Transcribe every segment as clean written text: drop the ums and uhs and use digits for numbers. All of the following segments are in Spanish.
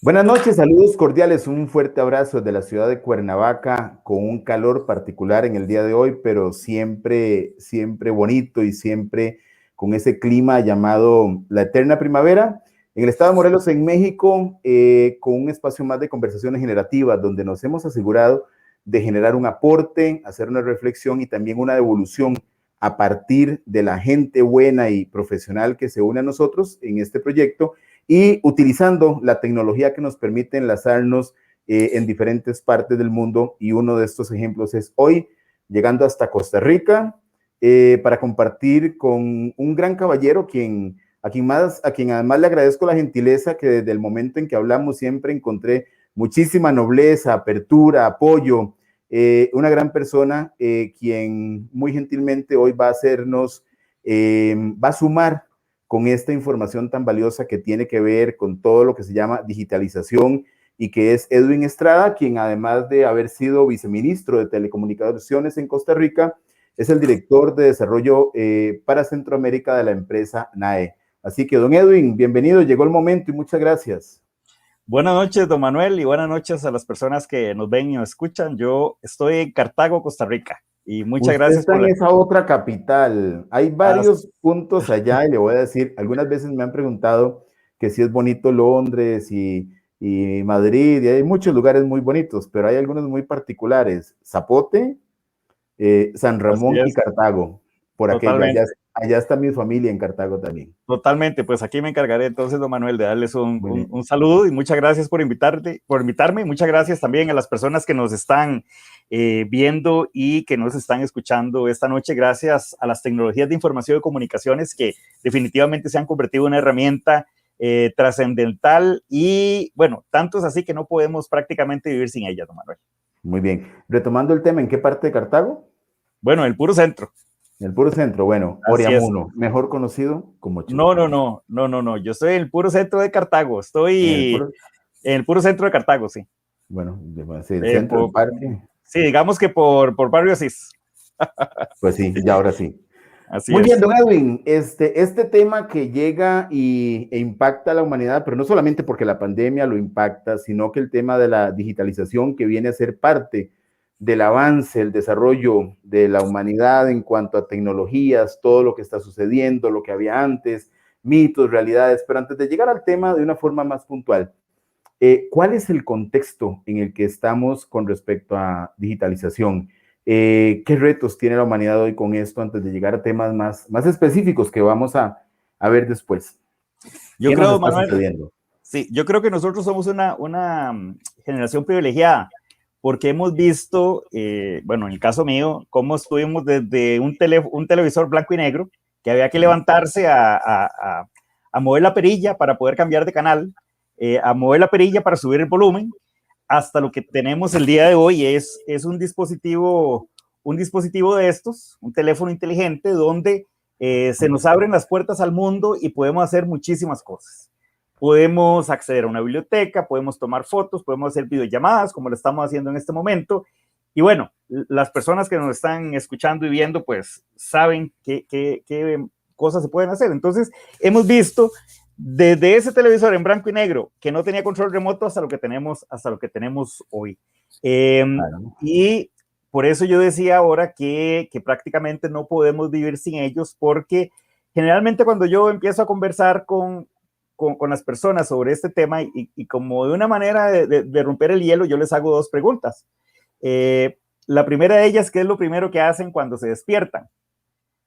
Buenas noches, saludos cordiales, un fuerte abrazo desde la ciudad de Cuernavaca, con un calor particular en el día de hoy, pero siempre, siempre bonito y siempre con ese clima llamado la eterna primavera. En el estado de Morelos, en México, con un espacio más de conversaciones generativas, donde nos hemos asegurado de generar un aporte, hacer una reflexión y también una devolución a partir de la gente buena y profesional que se une a nosotros en este proyecto y utilizando la tecnología que nos permite enlazarnos en diferentes partes del mundo. Y uno de estos ejemplos es hoy llegando hasta Costa Rica para compartir con un gran caballero a quien además le agradezco la gentileza que desde el momento en que hablamos siempre encontré muchísima nobleza, apertura, apoyo, una gran persona quien muy gentilmente hoy va a hacernos, va a sumar con esta información tan valiosa que tiene que ver con todo lo que se llama digitalización y que es Edwin Estrada, quien además de haber sido viceministro de Telecomunicaciones en Costa Rica, es el director de desarrollo para Centroamérica de la empresa NAE. Así que, don Edwin, bienvenido, llegó el momento y muchas gracias. Buenas noches, don Manuel, y buenas noches a las personas que nos ven y nos escuchan. Yo estoy en Cartago, Costa Rica, y muchas Usted gracias está por en la... esa otra capital. Hay varios puntos allá y le voy a decir, algunas veces me han preguntado que si es bonito Londres y Madrid, y hay muchos lugares muy bonitos, pero hay algunos muy particulares. Zapote, San Así Ramón y es, Cartago, por aquello. totalmente, Allá está mi familia en Cartago también. totalmente. Pues aquí me encargaré entonces, don Manuel, de darles un, Muy un, bien. un saludo y muchas gracias por invitarme. Muchas gracias también a las personas que nos están viendo y que nos están escuchando esta noche, gracias a las tecnologías de información y comunicaciones que definitivamente se han convertido en una herramienta trascendental y, bueno, tanto es así que no podemos prácticamente vivir sin ellas, don Manuel. Muy bien. Retomando el tema, ¿en qué parte de Cartago? Bueno, el puro centro. En el puro centro. Bueno, Así es. Oriamuno, mejor conocido como No, no, Chucuito. no, no, no, no. Yo estoy en el puro centro de Cartago. En el Estoy puro, en el puro centro de Cartago, sí. bueno, sí, el centro, el parque. Sí, digamos que por Barrio Asís. Pues sí, ya ahora sí. Así Muy bien, es. don Edwin, este tema que llega e impacta a la humanidad, pero no solamente porque la pandemia lo impacta, sino que el tema de la digitalización que viene a ser parte del avance, el desarrollo de la humanidad en cuanto a tecnologías, todo lo que está sucediendo, lo que había antes, mitos, realidades, pero antes de llegar al tema de una forma más puntual, ¿cuál es el contexto en el que estamos con respecto a digitalización? ¿Qué retos tiene la humanidad hoy con esto antes de llegar a temas más específicos que vamos a ver después? Yo ¿Qué nos creo, está Manuel, sucediendo? sí, yo creo que nosotros somos una generación privilegiada porque hemos visto, bueno, en el caso mío, cómo estuvimos desde un televisor blanco y negro, que había que levantarse a mover la perilla para poder cambiar de canal, a mover la perilla para subir el volumen, hasta lo que tenemos el día de hoy es un dispositivo de estos, un teléfono inteligente, donde se nos abren las puertas al mundo y podemos hacer muchísimas cosas. Podemos acceder a una biblioteca, podemos tomar fotos, podemos hacer videollamadas, como lo estamos haciendo en este momento. Y bueno, las personas que nos están escuchando y viendo, pues saben qué cosas se pueden hacer. Entonces, hemos visto desde ese televisor en blanco y negro que no tenía control remoto hasta lo que tenemos hoy. Claro. Y por eso yo decía ahora que prácticamente no podemos vivir sin ellos, porque generalmente cuando yo empiezo a conversar con las personas sobre este tema y como de una manera de romper el hielo, yo les hago dos preguntas. La primera de ellas, ¿qué es lo primero que hacen cuando se despiertan?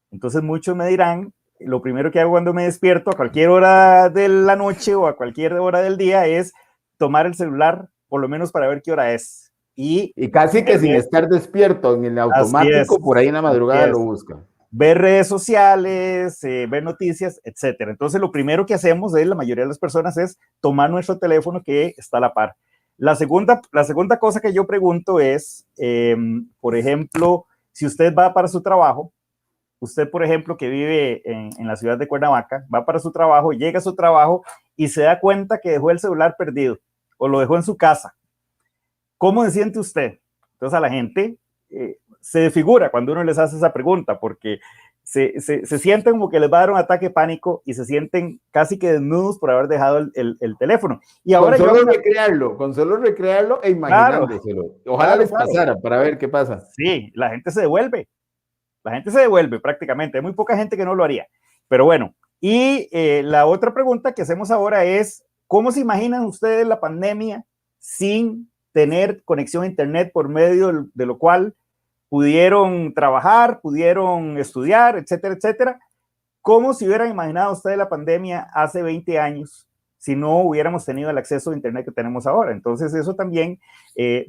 Entonces muchos me dirán, lo primero que hago cuando me despierto a cualquier hora de la noche o a cualquier hora del día es tomar el celular, por lo menos para ver qué hora es. Y Y casi que ver, sin estar despierto, en el así es, automático, por ahí en la así madrugada lo es. busca. Ver redes sociales, ver noticias, etcétera. Entonces lo primero que hacemos la mayoría de las personas es tomar nuestro teléfono que está a la par. La segunda cosa que yo pregunto es, por ejemplo, si usted va para su trabajo, usted, por ejemplo, que vive en la ciudad de Cuernavaca, va para su trabajo, llega a su trabajo y se da cuenta que dejó el celular perdido o lo dejó en su casa. ¿Cómo se siente usted? Entonces a la gente se desfigura cuando uno les hace esa pregunta, porque se sienten como que les va a dar un ataque de pánico y se sienten casi que desnudos por haber dejado el teléfono. Y ahora con solo recrearlo e claro, imaginándoselo. Ojalá les pasara para ver qué pasa. Sí, la gente se devuelve. La gente se devuelve prácticamente. Hay muy poca gente que no lo haría. Pero bueno, y la otra pregunta que hacemos ahora es, ¿cómo se imaginan ustedes la pandemia sin tener conexión a Internet por medio de lo cual pudieron trabajar, pudieron estudiar, etcétera, etcétera? ¿Cómo se hubieran imaginado ustedes la pandemia hace 20 años si no hubiéramos tenido el acceso a Internet que tenemos ahora? Entonces eso también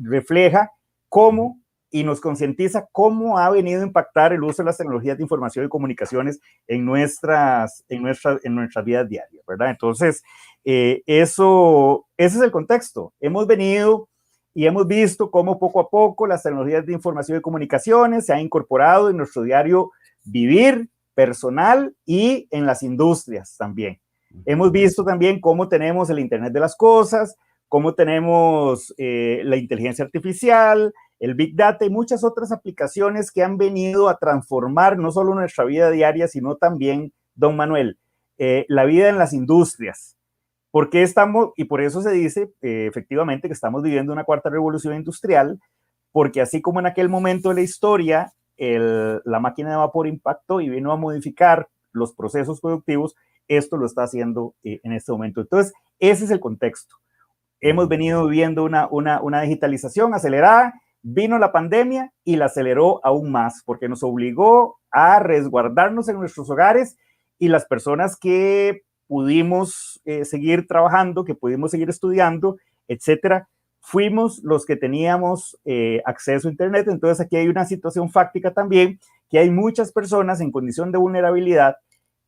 refleja cómo y nos concientiza cómo ha venido a impactar el uso de las tecnologías de información y comunicaciones en nuestras vidas diarias, ¿verdad? Entonces, ese es el contexto. Hemos venido y hemos visto cómo poco a poco las tecnologías de información y comunicaciones se han incorporado en nuestro diario vivir personal y en las industrias también. Hemos visto también cómo tenemos el Internet de las cosas, cómo tenemos la inteligencia artificial, el Big Data y muchas otras aplicaciones que han venido a transformar no solo nuestra vida diaria, sino también, don Manuel, la vida en las industrias. ¿Por qué estamos? Y por eso se dice efectivamente que estamos viviendo una cuarta revolución industrial, porque así como en aquel momento de la historia la máquina de vapor impactó y vino a modificar los procesos productivos, esto lo está haciendo en este momento. Entonces, ese es el contexto. Hemos venido viviendo una digitalización acelerada, vino la pandemia y la aceleró aún más, porque nos obligó a resguardarnos en nuestros hogares y las personas que pudimos seguir trabajando, que pudimos seguir estudiando, etcétera, fuimos los que teníamos acceso a Internet. Entonces aquí hay una situación fáctica también, que hay muchas personas en condición de vulnerabilidad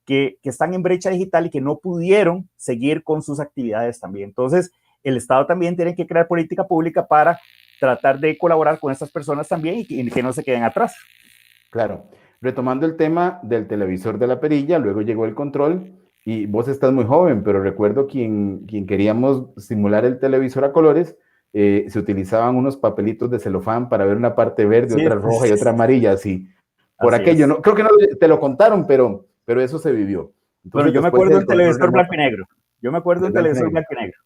que están en brecha digital y que no pudieron seguir con sus actividades también. Entonces, el Estado también tiene que crear política pública para tratar de colaborar con estas personas también y que no se queden atrás. Claro, retomando el tema del televisor de la perilla, luego llegó el control y vos estás muy joven, pero recuerdo quien queríamos simular el televisor a colores, se utilizaban unos papelitos de celofán para ver una parte verde, Sí, otra roja y otra amarilla, así. Por así aquello, es. no, creo que no te lo contaron, pero eso se vivió. Bueno, Entonces, yo me después acuerdo de del un control televisor blanco remoto, y negro. Yo me acuerdo de de un blanco y televisor negro. blanco y negro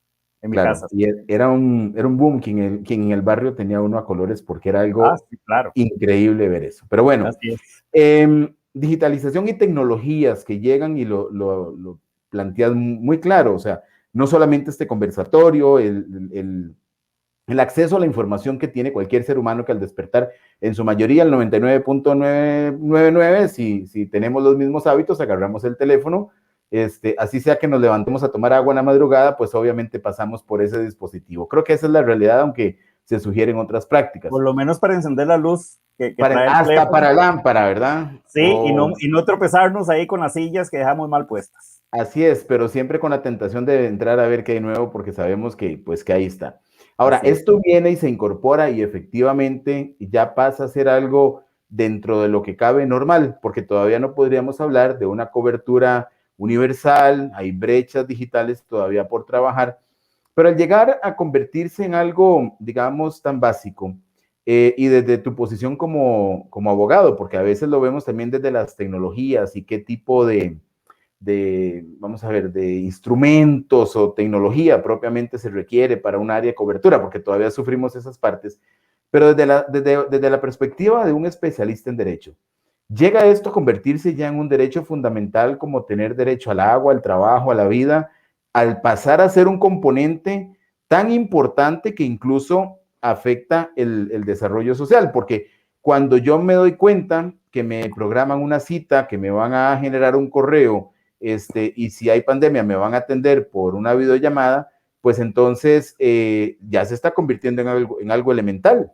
en mi Claro, casa. y era un boom quien en el barrio tenía uno a colores porque era Ah, algo sí, claro. increíble ver eso. Pero bueno, Así es. digitalización y tecnologías que llegan y lo plantean muy claro, o sea, no solamente este conversatorio, el acceso a la información que tiene cualquier ser humano que al despertar, en su mayoría el 99.999, si tenemos los mismos hábitos, agarramos el teléfono, así sea que nos levantemos a tomar agua en la madrugada, pues obviamente pasamos por ese dispositivo. Creo que esa es la realidad, aunque se sugieren otras prácticas. Por lo menos para encender la luz que Para, trae el hasta teléfono. para lámpara, ¿verdad? Sí, y no tropezarnos ahí con las sillas que dejamos mal puestas. Así es, pero siempre con la tentación de entrar a ver qué hay nuevo porque sabemos que, pues, que ahí está. Ahora, Así es. esto viene y se incorpora y efectivamente ya pasa a ser algo dentro de lo que cabe normal, porque todavía no podríamos hablar de una cobertura universal, hay brechas digitales todavía por trabajar, pero al llegar a convertirse en algo, digamos, tan básico, y desde tu posición como abogado, porque a veces lo vemos también desde las tecnologías y qué tipo vamos a ver, de instrumentos o tecnología propiamente se requiere para un área de cobertura, porque todavía sufrimos esas partes, pero desde la perspectiva de un especialista en derecho, ¿llega esto a convertirse ya en un derecho fundamental como tener derecho al agua, al trabajo, a la vida, al pasar a ser un componente tan importante que incluso afecta el desarrollo social? Porque cuando yo me doy cuenta que me programan una cita, que me van a generar un correo, y si hay pandemia me van a atender por una videollamada, pues entonces ya se está convirtiendo en algo elemental.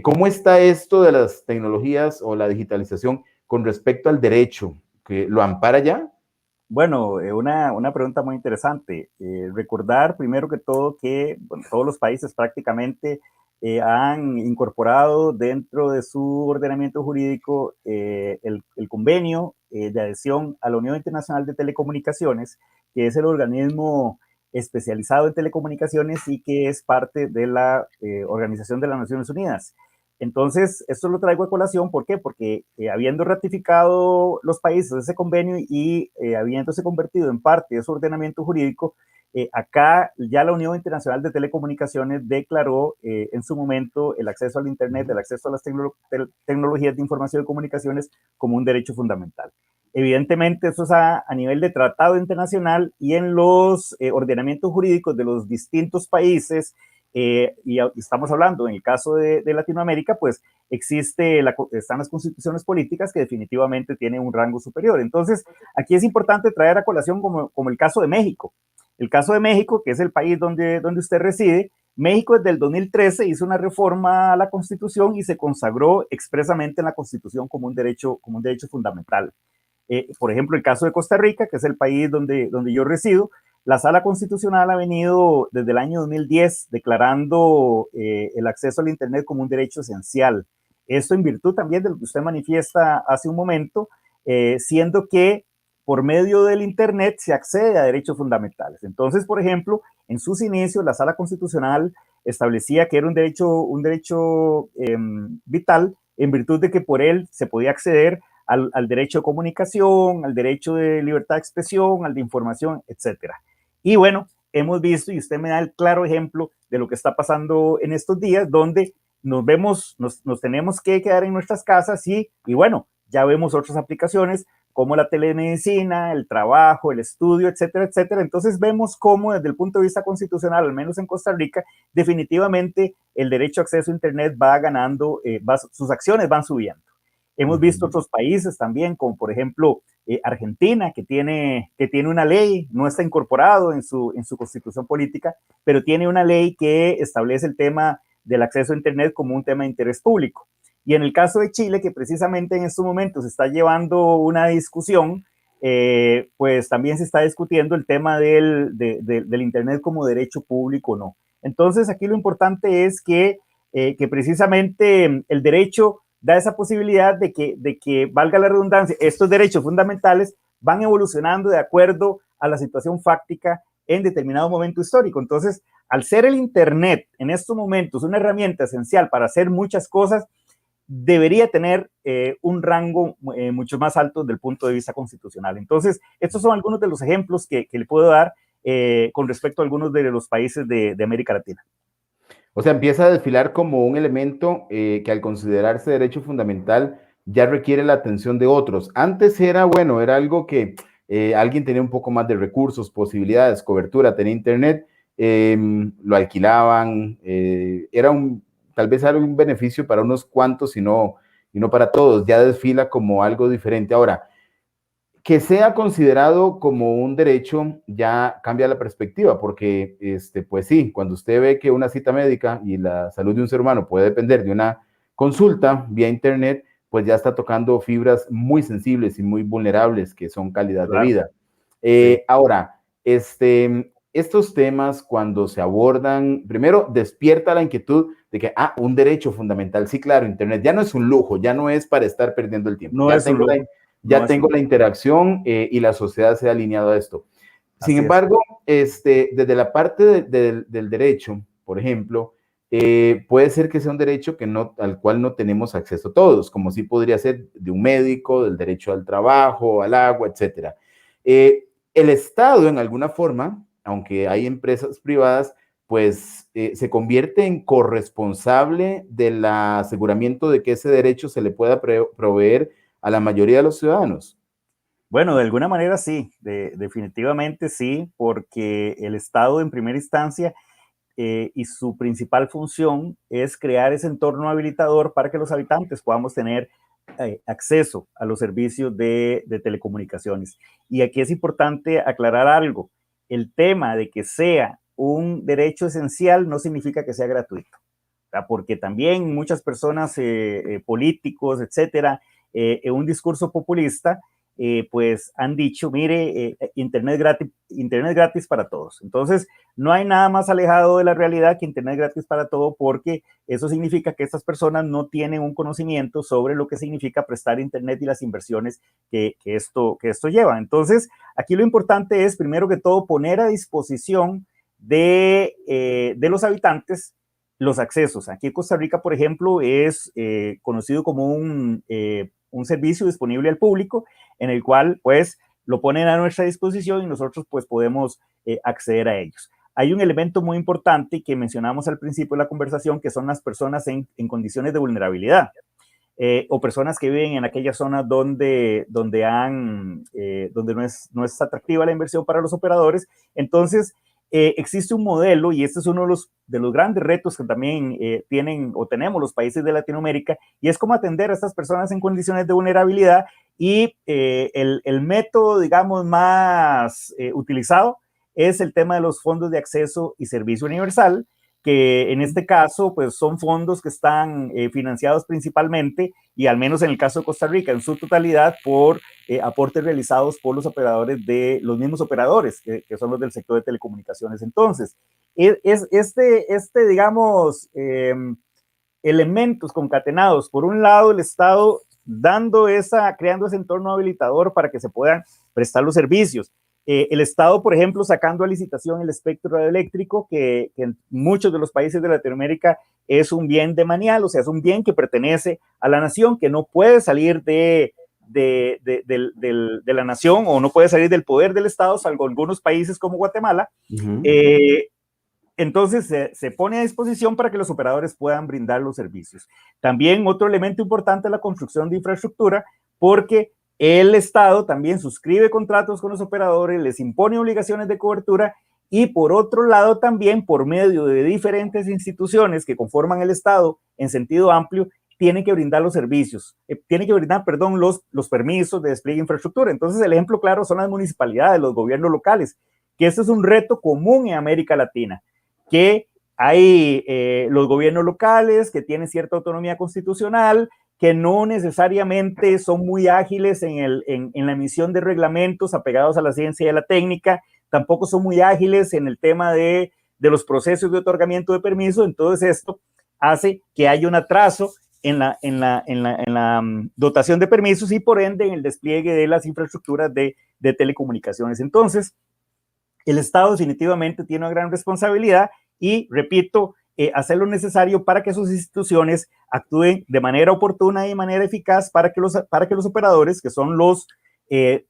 ¿Cómo está esto de las tecnologías o la digitalización con respecto al derecho? ¿Que lo ampara ya? Bueno, una pregunta muy interesante. Recordar primero que todo que bueno, todos los países prácticamente han incorporado dentro de su ordenamiento jurídico el convenio de adhesión a la Unión Internacional de Telecomunicaciones, que es el organismo especializado en telecomunicaciones y que es parte de la Organización de las Naciones Unidas. Entonces, esto lo traigo a colación, ¿por qué? Porque habiendo ratificado los países ese convenio y habiéndose convertido en parte de su ordenamiento jurídico, acá ya la Unión Internacional de Telecomunicaciones declaró en su momento el acceso al Internet, el acceso a las tecnologías de información y comunicaciones como un derecho fundamental. Evidentemente, eso es a nivel de tratado internacional y en los ordenamientos jurídicos de los distintos países. Y estamos hablando, en el caso de Latinoamérica, pues están las constituciones políticas que definitivamente tienen un rango superior. Entonces, aquí es importante traer a colación como el caso de México. El caso de México, que es el país donde usted reside, México desde el 2013 hizo una reforma a la Constitución y se consagró expresamente en la Constitución como un derecho fundamental. Por ejemplo, el caso de Costa Rica, que es el país donde yo resido, la Sala Constitucional ha venido desde el año 2010 declarando el acceso al Internet como un derecho esencial. Esto en virtud también de lo que usted manifiesta hace un momento, siendo que por medio del Internet se accede a derechos fundamentales. Entonces, por ejemplo, en sus inicios, la Sala Constitucional establecía que era un derecho vital en virtud de que por él se podía acceder al derecho de comunicación, al derecho de libertad de expresión, al de información, etcétera. Y bueno, hemos visto, y usted me da el claro ejemplo de lo que está pasando en estos días, donde nos tenemos que quedar en nuestras casas y bueno, ya vemos otras aplicaciones como la telemedicina, el trabajo, el estudio, etcétera, etcétera. Entonces vemos cómo desde el punto de vista constitucional, al menos en Costa Rica, definitivamente el derecho a acceso a Internet va ganando, sus acciones van subiendo. Hemos visto otros países también, como por ejemplo Argentina, que tiene una ley, no está incorporado en su constitución política, pero tiene una ley que establece el tema del acceso a Internet como un tema de interés público. Y en el caso de Chile, que precisamente en estos momentos se está llevando una discusión, pues también se está discutiendo el tema del Internet como derecho público o no. Entonces, aquí lo importante es que precisamente el derecho da esa posibilidad de que, valga la redundancia, estos derechos fundamentales van evolucionando de acuerdo a la situación fáctica en determinado momento histórico. Entonces, al ser el Internet en estos momentos una herramienta esencial para hacer muchas cosas, debería tener un rango mucho más alto desde el punto de vista constitucional. Entonces, estos son algunos de los ejemplos que le puedo dar con respecto a algunos de los países de América Latina. O sea, empieza a desfilar como un elemento que al considerarse derecho fundamental ya requiere la atención de otros. Antes era, bueno, era algo que alguien tenía un poco más de recursos, posibilidades, cobertura, tenía internet, lo alquilaban, tal vez era un beneficio para unos cuantos y no para todos. Ya desfila como algo diferente. Ahora, que sea considerado como un derecho ya cambia la perspectiva, porque, pues sí, cuando usted ve que una cita médica y la salud de un ser humano puede depender de una consulta vía internet, pues ya está tocando fibras muy sensibles y muy vulnerables que son calidad de vida. Sí. Ahora, estos temas cuando se abordan, primero despierta la inquietud de que, un derecho fundamental, sí, claro, internet ya no es un lujo, ya no es para estar perdiendo el tiempo. No es un lujo. Ya tengo la interacción y la sociedad se ha alineado a esto. Sin embargo, desde la parte del derecho, por ejemplo, puede ser que sea un derecho al cual no tenemos acceso todos, como sí podría ser de un médico, del derecho al trabajo, al agua, etcétera. El Estado, en alguna forma, aunque hay empresas privadas, pues se convierte en corresponsable del aseguramiento de que ese derecho se le pueda proveer a la mayoría de los ciudadanos. Bueno, de alguna manera sí, definitivamente sí, porque el Estado en primera instancia y su principal función es crear ese entorno habilitador para que los habitantes podamos tener acceso a los servicios de telecomunicaciones. Y aquí es importante aclarar algo. El tema de que sea un derecho esencial no significa que sea gratuito, ¿verdad? Porque también muchas personas, políticos, etcétera, en un discurso populista, pues han dicho, mire, internet gratis para todos. Entonces, no hay nada más alejado de la realidad que internet gratis para todo, porque eso significa que estas personas no tienen un conocimiento sobre lo que significa prestar internet y las inversiones que esto lleva. Entonces, aquí lo importante es, primero que todo, poner a disposición de los habitantes los accesos. Aquí en Costa Rica, por ejemplo, es conocido como un servicio disponible al público en el cual pues lo ponen a nuestra disposición y nosotros pues podemos acceder a ellos. Hay un elemento muy importante que mencionamos al principio de la conversación, que son las personas en condiciones de vulnerabilidad. O personas que viven en aquellas zonas donde no es atractiva la inversión para los operadores. Entonces, existe un modelo, y este es uno de los grandes retos que también tienen o tenemos los países de Latinoamérica, y es cómo atender a estas personas en condiciones de vulnerabilidad. Y el método, digamos, más utilizado es el tema de los fondos de acceso y servicio universal, que en este caso pues son fondos que están financiados principalmente, y al menos en el caso de Costa Rica, en su totalidad, por aportes realizados por los operadores los mismos operadores, que son los del sector de telecomunicaciones. Entonces, digamos, elementos concatenados, por un lado el Estado creando ese entorno habilitador para que se puedan prestar los servicios. El Estado, por ejemplo, sacando a licitación el espectro radioeléctrico, que en muchos de los países de Latinoamérica es un bien demanial, o sea, es un bien que pertenece a la nación, que no puede salir de la nación, o no puede salir del poder del Estado, salvo algunos países como Guatemala. Entonces se pone a disposición para que los operadores puedan brindar los servicios. También otro elemento importante es la construcción de infraestructura, porque el Estado también suscribe contratos con los operadores, les impone obligaciones de cobertura, y por otro lado también, por medio de diferentes instituciones que conforman el Estado en sentido amplio, tienen que brindar los servicios, tienen que brindar, perdón, los permisos de despliegue de infraestructura. Entonces el ejemplo claro son las municipalidades, los gobiernos locales, que este es un reto común en América Latina, que hay los gobiernos locales que tienen cierta autonomía constitucional, que no necesariamente son muy ágiles en la emisión de reglamentos apegados a la ciencia y a la técnica, tampoco son muy ágiles en el tema de los procesos de otorgamiento de permiso. Entonces esto hace que haya un atraso en la dotación de permisos, y por ende en el despliegue de las infraestructuras de telecomunicaciones. Entonces, el Estado definitivamente tiene una gran responsabilidad, y repito, hacer lo necesario para que sus instituciones actúen de manera oportuna y de manera eficaz para que los operadores, que son los que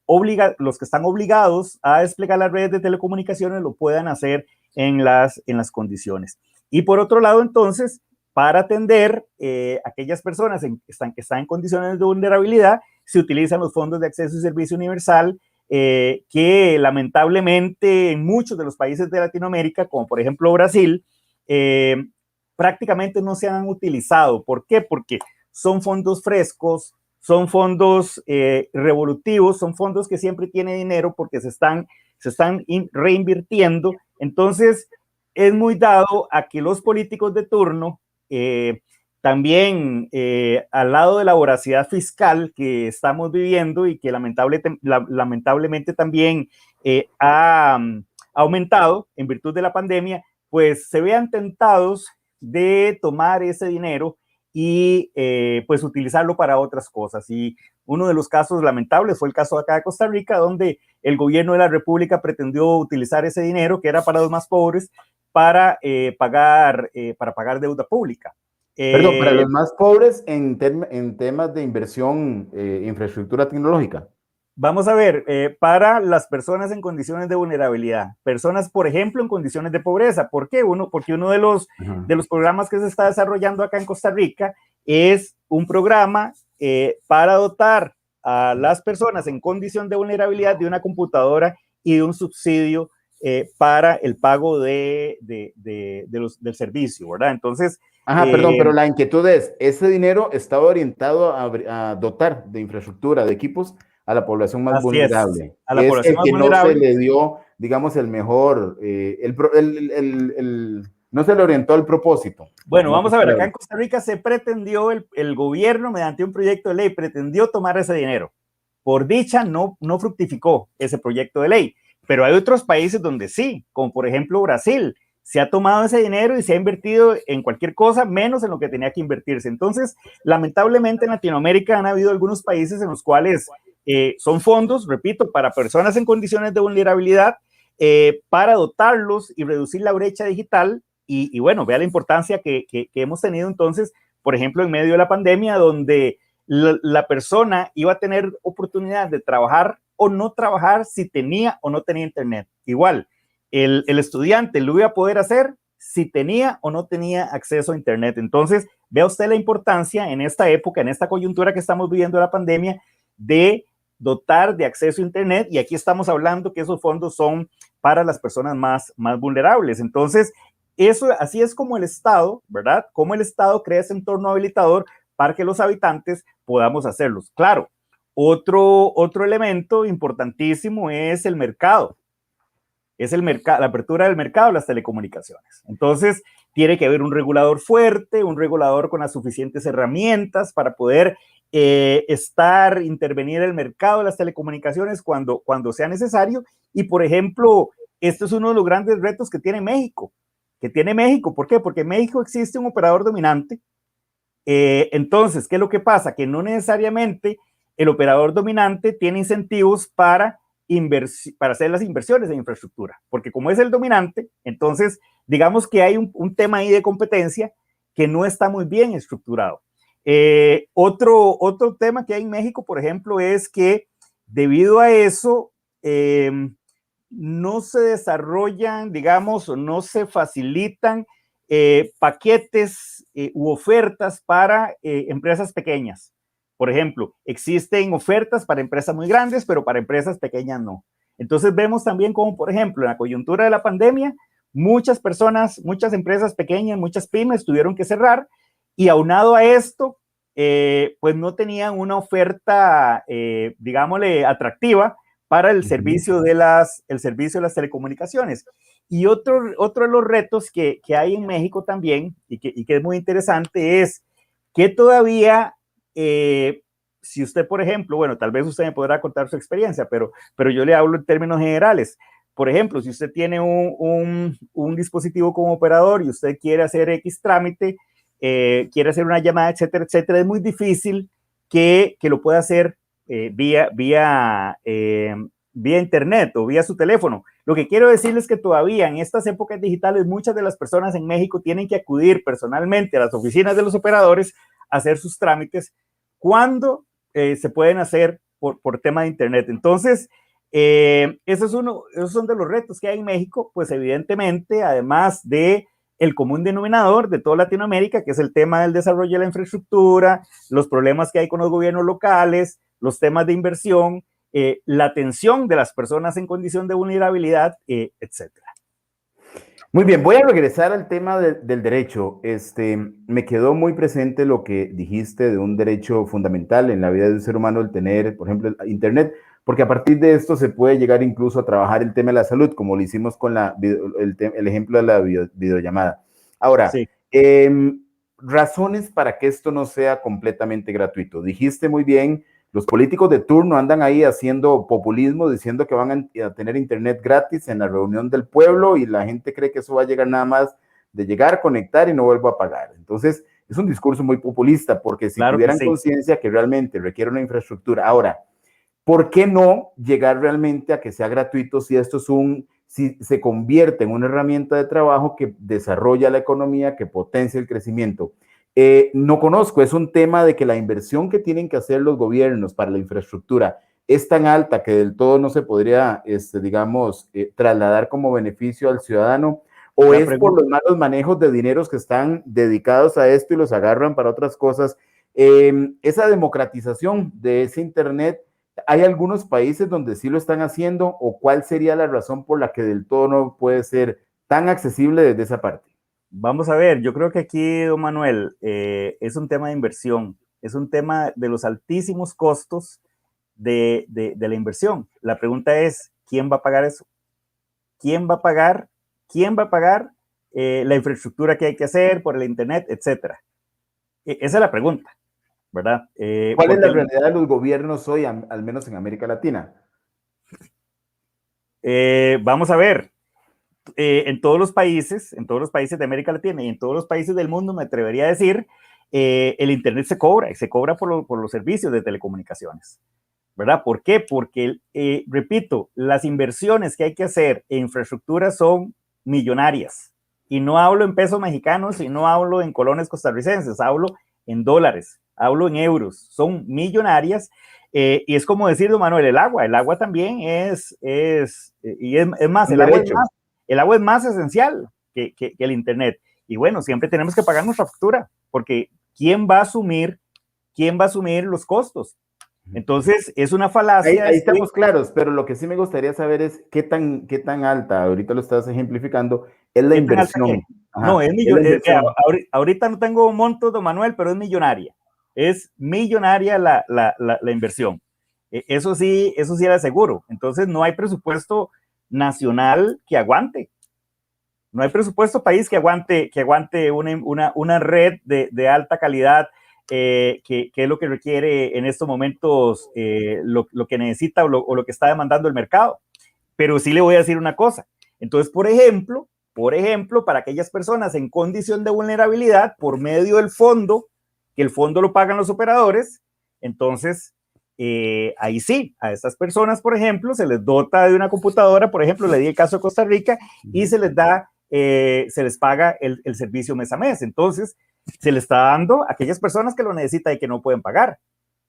están obligados a desplegar las redes de telecomunicaciones, lo puedan hacer en las condiciones. Y por otro lado, entonces, para atender aquellas personas que están en condiciones de vulnerabilidad, se utilizan los fondos de acceso y servicio universal, que lamentablemente en muchos de los países de Latinoamérica, como por ejemplo Brasil, prácticamente no se han utilizado. ¿Por qué? Porque son fondos frescos, son fondos revolutivos, son fondos que siempre tienen dinero porque se están reinvirtiendo. Entonces, es muy dado a que los políticos de turno, también al lado de la voracidad fiscal que estamos viviendo, y que lamentablemente también ha aumentado en virtud de la pandemia, pues se vean tentados de tomar ese dinero y pues utilizarlo para otras cosas. Y uno de los casos lamentables fue el caso acá de Costa Rica, donde el gobierno de la República pretendió utilizar ese dinero, que era para los más pobres, para pagar deuda pública. Perdón, para los más pobres en temas de inversión, infraestructura tecnológica. Vamos a ver, para las personas en condiciones de vulnerabilidad, personas, por ejemplo, en condiciones de pobreza. ¿Por qué? Porque uno de los programas que se está desarrollando acá en Costa Rica es un programa para dotar a las personas en condición de vulnerabilidad de una computadora y de un subsidio para el pago del servicio, ¿verdad? Entonces... Perdón, pero la inquietud es, ¿ese dinero estaba orientado a dotar de infraestructura, de equipos a la población más vulnerable? A la población más vulnerable. No se le dio, digamos, el mejor, no se le orientó al propósito. Bueno, vamos a ver, acá en Costa Rica se pretendió, el gobierno mediante un proyecto de ley pretendió tomar ese dinero. Por dicha no fructificó ese proyecto de ley, pero hay otros países donde sí, como por ejemplo Brasil. Se ha tomado ese dinero y se ha invertido en cualquier cosa menos en lo que tenía que invertirse. Entonces, lamentablemente en Latinoamérica han habido algunos países en los cuales son fondos, repito, para personas en condiciones de vulnerabilidad, para dotarlos y reducir la brecha digital, y bueno, vea la importancia que hemos tenido entonces, por ejemplo, en medio de la pandemia, donde la persona iba a tener oportunidad de trabajar o no trabajar si tenía o no tenía internet. Igual, el estudiante lo iba a poder hacer si tenía o no tenía acceso a internet. Entonces, vea usted la importancia en esta época, en esta coyuntura que estamos viviendo de la pandemia, de dotar de acceso a internet, y aquí estamos hablando que esos fondos son para las personas más vulnerables. Entonces, eso, así es como el Estado, ¿verdad? Como el Estado crea ese entorno habilitador para que los habitantes podamos hacerlos. Claro, otro elemento importantísimo es el mercado. Es el mercado, la apertura del mercado de las telecomunicaciones. Entonces, tiene que haber un regulador fuerte, un regulador con las suficientes herramientas para poder intervenir el mercado de las telecomunicaciones cuando sea necesario. Y, por ejemplo, este es uno de los grandes retos que tiene México. ¿Por qué? Porque en México existe un operador dominante. Entonces, ¿qué es lo que pasa? Que no necesariamente el operador dominante tiene incentivos para hacer las inversiones en infraestructura, porque como es el dominante, entonces digamos que hay un tema ahí de competencia que no está muy bien estructurado. Otro tema que hay en México, por ejemplo, es que debido a eso no se desarrollan, digamos, o no se facilitan paquetes u ofertas para empresas pequeñas. Por ejemplo, existen ofertas para empresas muy grandes, pero para empresas pequeñas no. Entonces vemos también como, por ejemplo, en la coyuntura de la pandemia, muchas personas, muchas empresas pequeñas, muchas pymes tuvieron que cerrar, y aunado a esto, pues no tenían una oferta, digámosle, atractiva para el servicio de las telecomunicaciones. Y otro de los retos que hay en México también, y que es muy interesante, es que todavía, si usted, por ejemplo, bueno, tal vez usted me podrá contar su experiencia, pero yo le hablo en términos generales. Por ejemplo, si usted tiene un dispositivo como operador y usted quiere hacer X trámite, quiere hacer una llamada, etcétera, etcétera, es muy difícil que lo pueda hacer vía internet o vía su teléfono. Lo que quiero decirles es que todavía en estas épocas digitales muchas de las personas en México tienen que acudir personalmente a las oficinas de los operadores a hacer sus trámites cuando se pueden hacer por tema de internet. Entonces, esos son de los retos que hay en México, pues evidentemente, además de el común denominador de toda Latinoamérica, que es el tema del desarrollo de la infraestructura, los problemas que hay con los gobiernos locales, los temas de inversión, la atención de las personas en condición de vulnerabilidad, etcétera. Muy bien, voy a regresar al tema del derecho. Me quedó muy presente lo que dijiste de un derecho fundamental en la vida de un ser humano, el tener, por ejemplo, internet, porque a partir de esto se puede llegar incluso a trabajar el tema de la salud, como lo hicimos con el ejemplo de la videollamada. Ahora, Sí. Razones para que esto no sea completamente gratuito. Dijiste muy bien, los políticos de turno andan ahí haciendo populismo, diciendo que van a tener internet gratis en la reunión del pueblo, y la gente cree que eso va a llegar nada más de llegar, conectar y no vuelvo a pagar. Entonces, es un discurso muy populista, porque si tuvieran conciencia que realmente requiere una infraestructura. Ahora, ¿por qué no llegar realmente a que sea gratuito si si se convierte en una herramienta de trabajo que desarrolla la economía, que potencia el crecimiento? No conozco, es un tema de que la inversión que tienen que hacer los gobiernos para la infraestructura es tan alta que del todo no se podría, digamos, trasladar como beneficio al ciudadano, o es por los malos manejos de dineros que están dedicados a esto y los agarran para otras cosas. Esa democratización de ese internet, ¿hay algunos países donde sí lo están haciendo, o cuál sería la razón por la que del todo no puede ser tan accesible desde esa parte? Vamos a ver, yo creo que aquí, don Manuel, es un tema de inversión, es un tema de los altísimos costos de la inversión. La pregunta es, ¿quién va a pagar eso? ¿Quién va a pagar? ¿Quién va a pagar la infraestructura que hay que hacer por el internet, etcétera? Esa es la pregunta, ¿verdad? ¿Cuál es la realidad de los gobiernos hoy, al menos en América Latina? Vamos a ver. En todos los países de América Latina y en todos los países del mundo, me atrevería a decir, el internet se cobra por los servicios de telecomunicaciones, ¿verdad? ¿Por qué? Porque, repito, las inversiones que hay que hacer en infraestructura son millonarias. Y no hablo en pesos mexicanos y no hablo en colones costarricenses, hablo en dólares, hablo en euros, son millonarias. Y es como decir, don Manuel, el agua también es más, Un derecho. el agua es más esencial que el Internet. Y bueno, siempre tenemos que pagar nuestra factura, porque ¿quién va a asumir los costos? Entonces, es una falacia. Ahí estamos claros, pero lo que sí me gustaría saber es qué tan alta, ahorita lo estás ejemplificando, es la ¿Qué tan alta qué? inversión. No, Ajá, es la inversión. ahorita no tengo montos, don Manuel, pero es millonaria. Es millonaria la inversión. Eso sí le aseguro. Entonces, no hay presupuesto nacional que aguante. No hay presupuesto país que aguante una red de alta calidad, que es lo que requiere en estos momentos, lo que necesita o lo que está demandando el mercado. Pero sí le voy a decir una cosa. Entonces, por ejemplo, para aquellas personas en condición de vulnerabilidad, por medio del fondo, que el fondo lo pagan los operadores, entonces, ahí sí, a estas personas, por ejemplo, se les dota de una computadora, por ejemplo, le di el caso de Costa Rica, y se les paga el servicio mes a mes. Entonces, se le está dando a aquellas personas que lo necesitan y que no pueden pagar.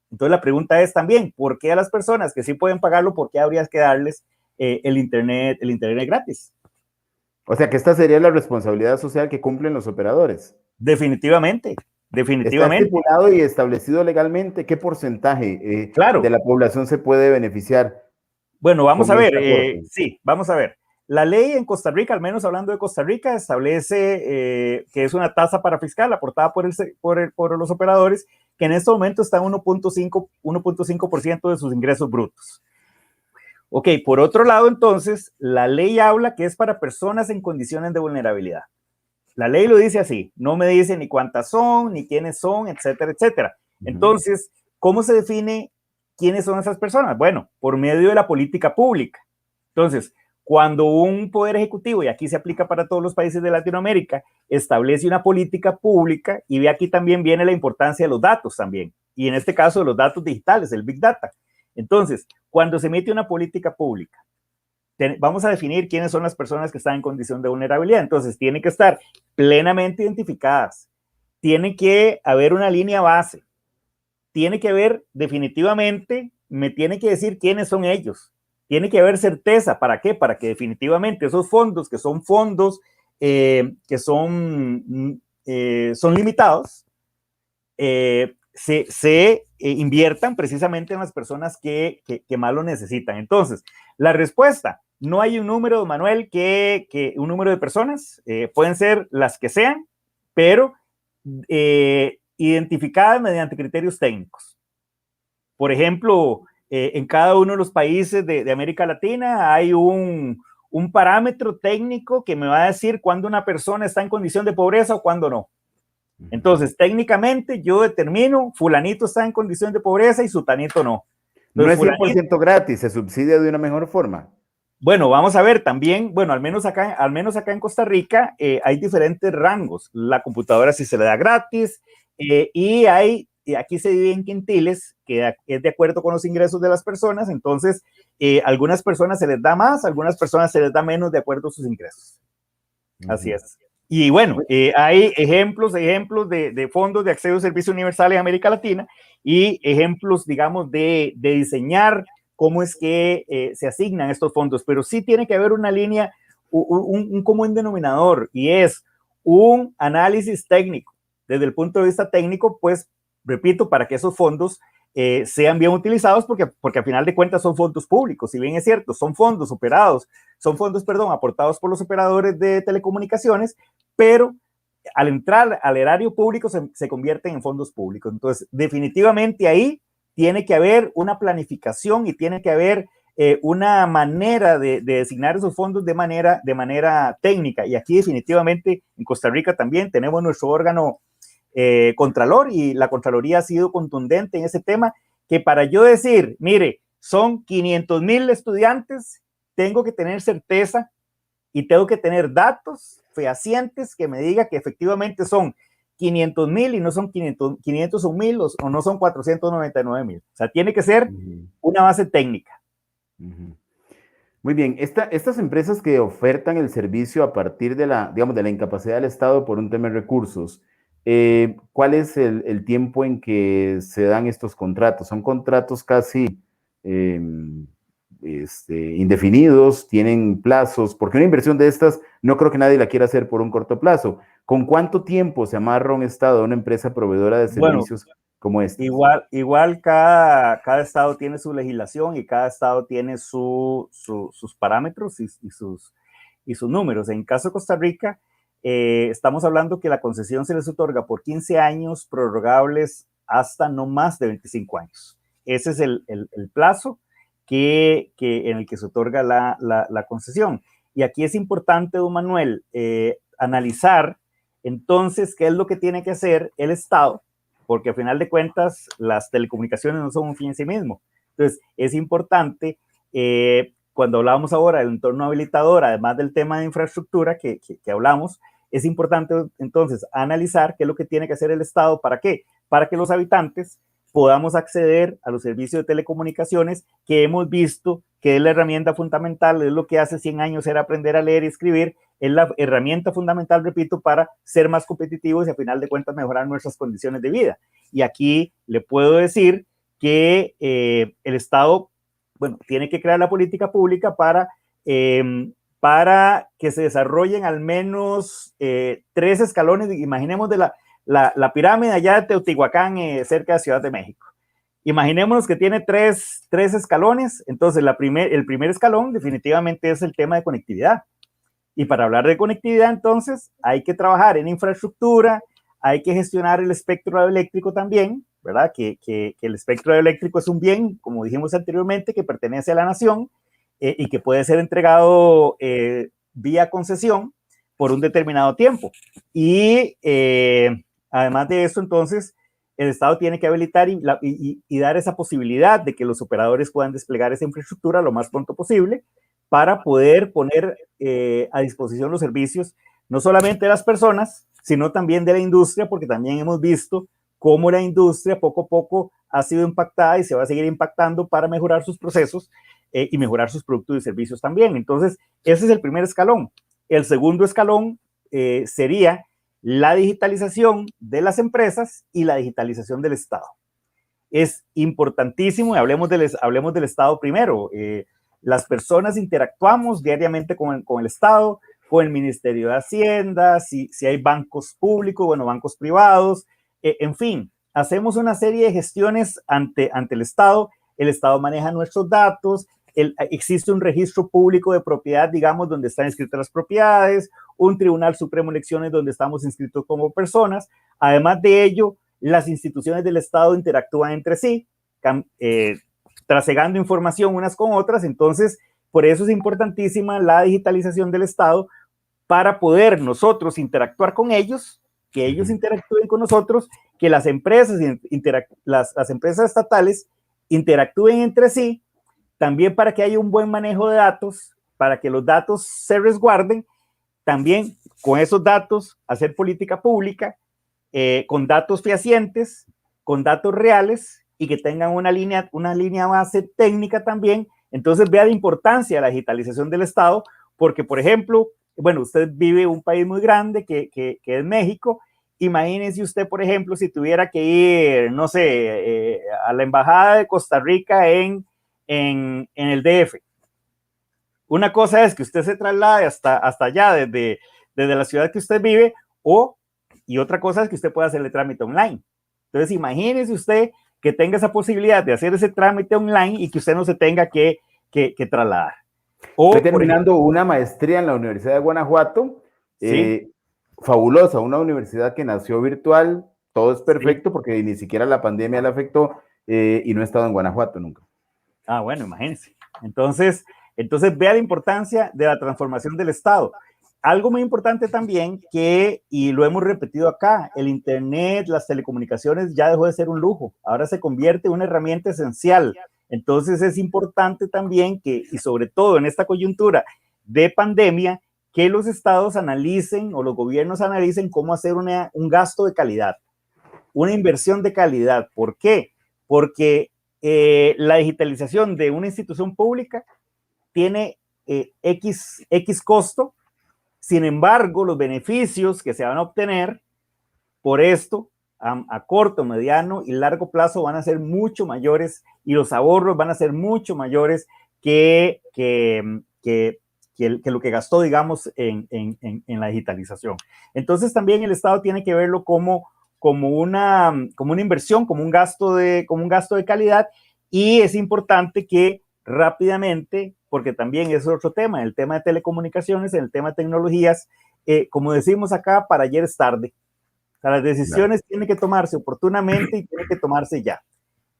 Entonces, la pregunta es también, ¿por qué a las personas que sí pueden pagarlo, por qué habría que darles el internet gratis? O sea que esta sería la responsabilidad social que cumplen los operadores. Definitivamente, ¿Está definitivamente. estipulado y establecido legalmente qué porcentaje de Claro. la población se puede beneficiar Bueno, vamos con a ver. este aporte? Sí, vamos a ver. La ley en Costa Rica, al menos hablando de Costa Rica, establece que es una tasa para fiscal aportada por los operadores, que en este momento está en 1.5% de sus ingresos brutos. Ok, por otro lado, entonces, la ley habla que es para personas en condiciones de vulnerabilidad. La ley lo dice así, no me dice ni cuántas son, ni quiénes son, etcétera, etcétera. Entonces, ¿cómo se define quiénes son esas personas? Bueno, por medio de la política pública. Entonces, cuando un poder ejecutivo, y aquí se aplica para todos los países de Latinoamérica, establece una política pública, y ve aquí también viene la importancia de los datos también, y en este caso de los datos digitales, el Big Data. Entonces, cuando se emite una política pública, vamos a definir quiénes son las personas que están en condición de vulnerabilidad. Entonces, tienen que estar plenamente identificadas. Tiene que haber una línea base. Tiene que haber definitivamente, me tiene que decir quiénes son ellos. Tiene que haber certeza. ¿Para qué? Para que definitivamente esos fondos, que son fondos son limitados, se inviertan precisamente en las personas que más lo necesitan. Entonces, la respuesta, no hay un número, Manuel, un número de personas, pueden ser las que sean, pero identificadas mediante criterios técnicos. Por ejemplo, en cada uno de los países de América Latina hay un parámetro técnico que me va a decir cuándo una persona está en condición de pobreza o cuándo no. Entonces, técnicamente yo determino, fulanito está en condición de pobreza y sutanito no. Entonces, no es 100% gratis, se subsidia de una mejor forma. Bueno, vamos a ver también, bueno, al menos acá en Costa Rica hay diferentes rangos. La computadora sí se le da gratis, y aquí se divide en quintiles, que es de acuerdo con los ingresos de las personas. Entonces, algunas personas se les da más, algunas personas se les da menos de acuerdo a sus ingresos. Así es. Y bueno, hay ejemplos de fondos de acceso a servicios universales en América Latina, y ejemplos, digamos, de diseñar cómo es que se asignan estos fondos, pero sí tiene que haber una línea, un común denominador, y es un análisis técnico. Desde el punto de vista técnico, pues, repito, para que esos fondos sean bien utilizados, porque al final de cuentas son fondos públicos. Si bien es cierto, son fondos aportados por los operadores de telecomunicaciones, pero al entrar al erario público se convierten en fondos públicos. Entonces, definitivamente ahí tiene que haber una planificación y tiene que haber una manera de designar esos fondos de manera técnica. Y aquí definitivamente en Costa Rica también tenemos nuestro órgano Contralor, y la Contraloría ha sido contundente en ese tema, que para yo decir, mire, son 500,000 estudiantes, tengo que tener certeza y tengo que tener datos fehacientes que me diga que efectivamente son 500,000 y no son 500 o 1,000 o no son 499,000. O sea, tiene que ser una base técnica. Muy bien, estas empresas que ofertan el servicio a partir de la, digamos, de la incapacidad del Estado por un tema de recursos, ¿cuál es el tiempo en que se dan estos contratos? ¿Son contratos casi eh, indefinidos? ¿Tienen plazos? Porque una inversión de estas no creo que nadie la quiera hacer por un corto plazo. ¿Con cuánto tiempo se amarra un Estado a una empresa proveedora de Bueno, servicios como estas? igual cada estado tiene su legislación y cada estado tiene sus parámetros y sus números. En caso de Costa Rica, estamos hablando que la concesión se les otorga por 15 años, prorrogables hasta no más de 25 años. Ese es el plazo en el que se otorga la concesión. Y aquí es importante, don Manuel, analizar entonces qué es lo que tiene que hacer el Estado, porque al final de cuentas las telecomunicaciones no son un fin en sí mismo. Entonces, es importante, cuando hablábamos ahora del entorno habilitador, además del tema de infraestructura que hablamos, es importante entonces analizar qué es lo que tiene que hacer el Estado. ¿Para qué? Para que los habitantes podamos acceder a los servicios de telecomunicaciones que hemos visto que es la herramienta fundamental, es lo que hace 100 años era aprender a leer y escribir, es la herramienta fundamental, repito, para ser más competitivos y a final de cuentas mejorar nuestras condiciones de vida. Y aquí le puedo decir que el Estado, bueno, tiene que crear la política pública para que se desarrollen al menos 3 escalones, imaginemos de la pirámide allá de Teotihuacán, cerca de Ciudad de México. Imaginémonos que tiene tres escalones, entonces el primer escalón definitivamente es el tema de conectividad. Y para hablar de conectividad, entonces, hay que trabajar en infraestructura, hay que gestionar el espectro eléctrico también, ¿verdad? Que el espectro eléctrico es un bien, como dijimos anteriormente, que pertenece a la nación y que puede ser entregado vía concesión por un determinado tiempo. Y además de eso, entonces, el Estado tiene que habilitar y dar esa posibilidad de que los operadores puedan desplegar esa infraestructura lo más pronto posible para poder poner a disposición los servicios, no solamente de las personas, sino también de la industria, porque también hemos visto cómo la industria poco a poco ha sido impactada y se va a seguir impactando para mejorar sus procesos y mejorar sus productos y servicios también. Entonces, ese es el primer escalón. El segundo escalón sería la digitalización de las empresas y la digitalización del Estado. Es importantísimo y hablemos del Estado primero. Las personas interactuamos diariamente con el Estado, con el Ministerio de Hacienda, si hay bancos públicos, bueno, bancos privados, en fin, hacemos una serie de gestiones ante el Estado maneja nuestros datos, existe un registro público de propiedad, digamos, donde están inscritas las propiedades, un Tribunal Supremo de Elecciones donde estamos inscritos como personas. Además de ello, las instituciones del Estado interactúan entre sí, trasegando información unas con otras. Entonces, por eso es importantísima la digitalización del Estado para poder nosotros interactuar con ellos, que ellos interactúen con nosotros, que las empresas, las empresas estatales interactúen entre sí, también para que haya un buen manejo de datos, para que los datos se resguarden, también con esos datos hacer política pública, con datos fehacientes, con datos reales y que tengan una línea base técnica también. Entonces vea la importancia de la digitalización del Estado, porque por ejemplo, bueno, usted vive en un país muy grande que es México. Imagínese usted, por ejemplo, si tuviera que ir, no sé, a la Embajada de Costa Rica en el DF. Una cosa es que usted se traslade hasta allá desde la ciudad que usted vive, y otra cosa es que usted pueda hacer el trámite online. Entonces, imagínese usted que tenga esa posibilidad de hacer ese trámite online y que usted no se tenga que trasladar. Estoy terminando una maestría en la Universidad de Guanajuato, ¿sí? Fabulosa, una universidad que nació virtual, todo es perfecto ¿Sí? porque ni siquiera la pandemia la afectó y no he estado en Guanajuato nunca. Ah, bueno, imagínense. Entonces vea la importancia de la transformación del Estado. Algo muy importante también y lo hemos repetido acá, el Internet, las telecomunicaciones ya dejó de ser un lujo, ahora se convierte en una herramienta esencial. Entonces es importante también y sobre todo en esta coyuntura de pandemia, que los estados analicen o los gobiernos analicen cómo hacer un gasto de calidad, una inversión de calidad. ¿Por qué? Porque la digitalización de una institución pública tiene X costo. Sin embargo, los beneficios que se van a obtener por esto a corto, mediano y largo plazo van a ser mucho mayores y los ahorros van a ser mucho mayores que lo que gastó, digamos, en la digitalización. Entonces también el Estado tiene que verlo como una inversión, como un gasto de calidad, y es importante que rápidamente, porque también es otro tema, el tema de telecomunicaciones, el tema de tecnologías, como decimos acá, para ayer es tarde. O sea, las decisiones tienen que tomarse oportunamente y tienen que tomarse ya.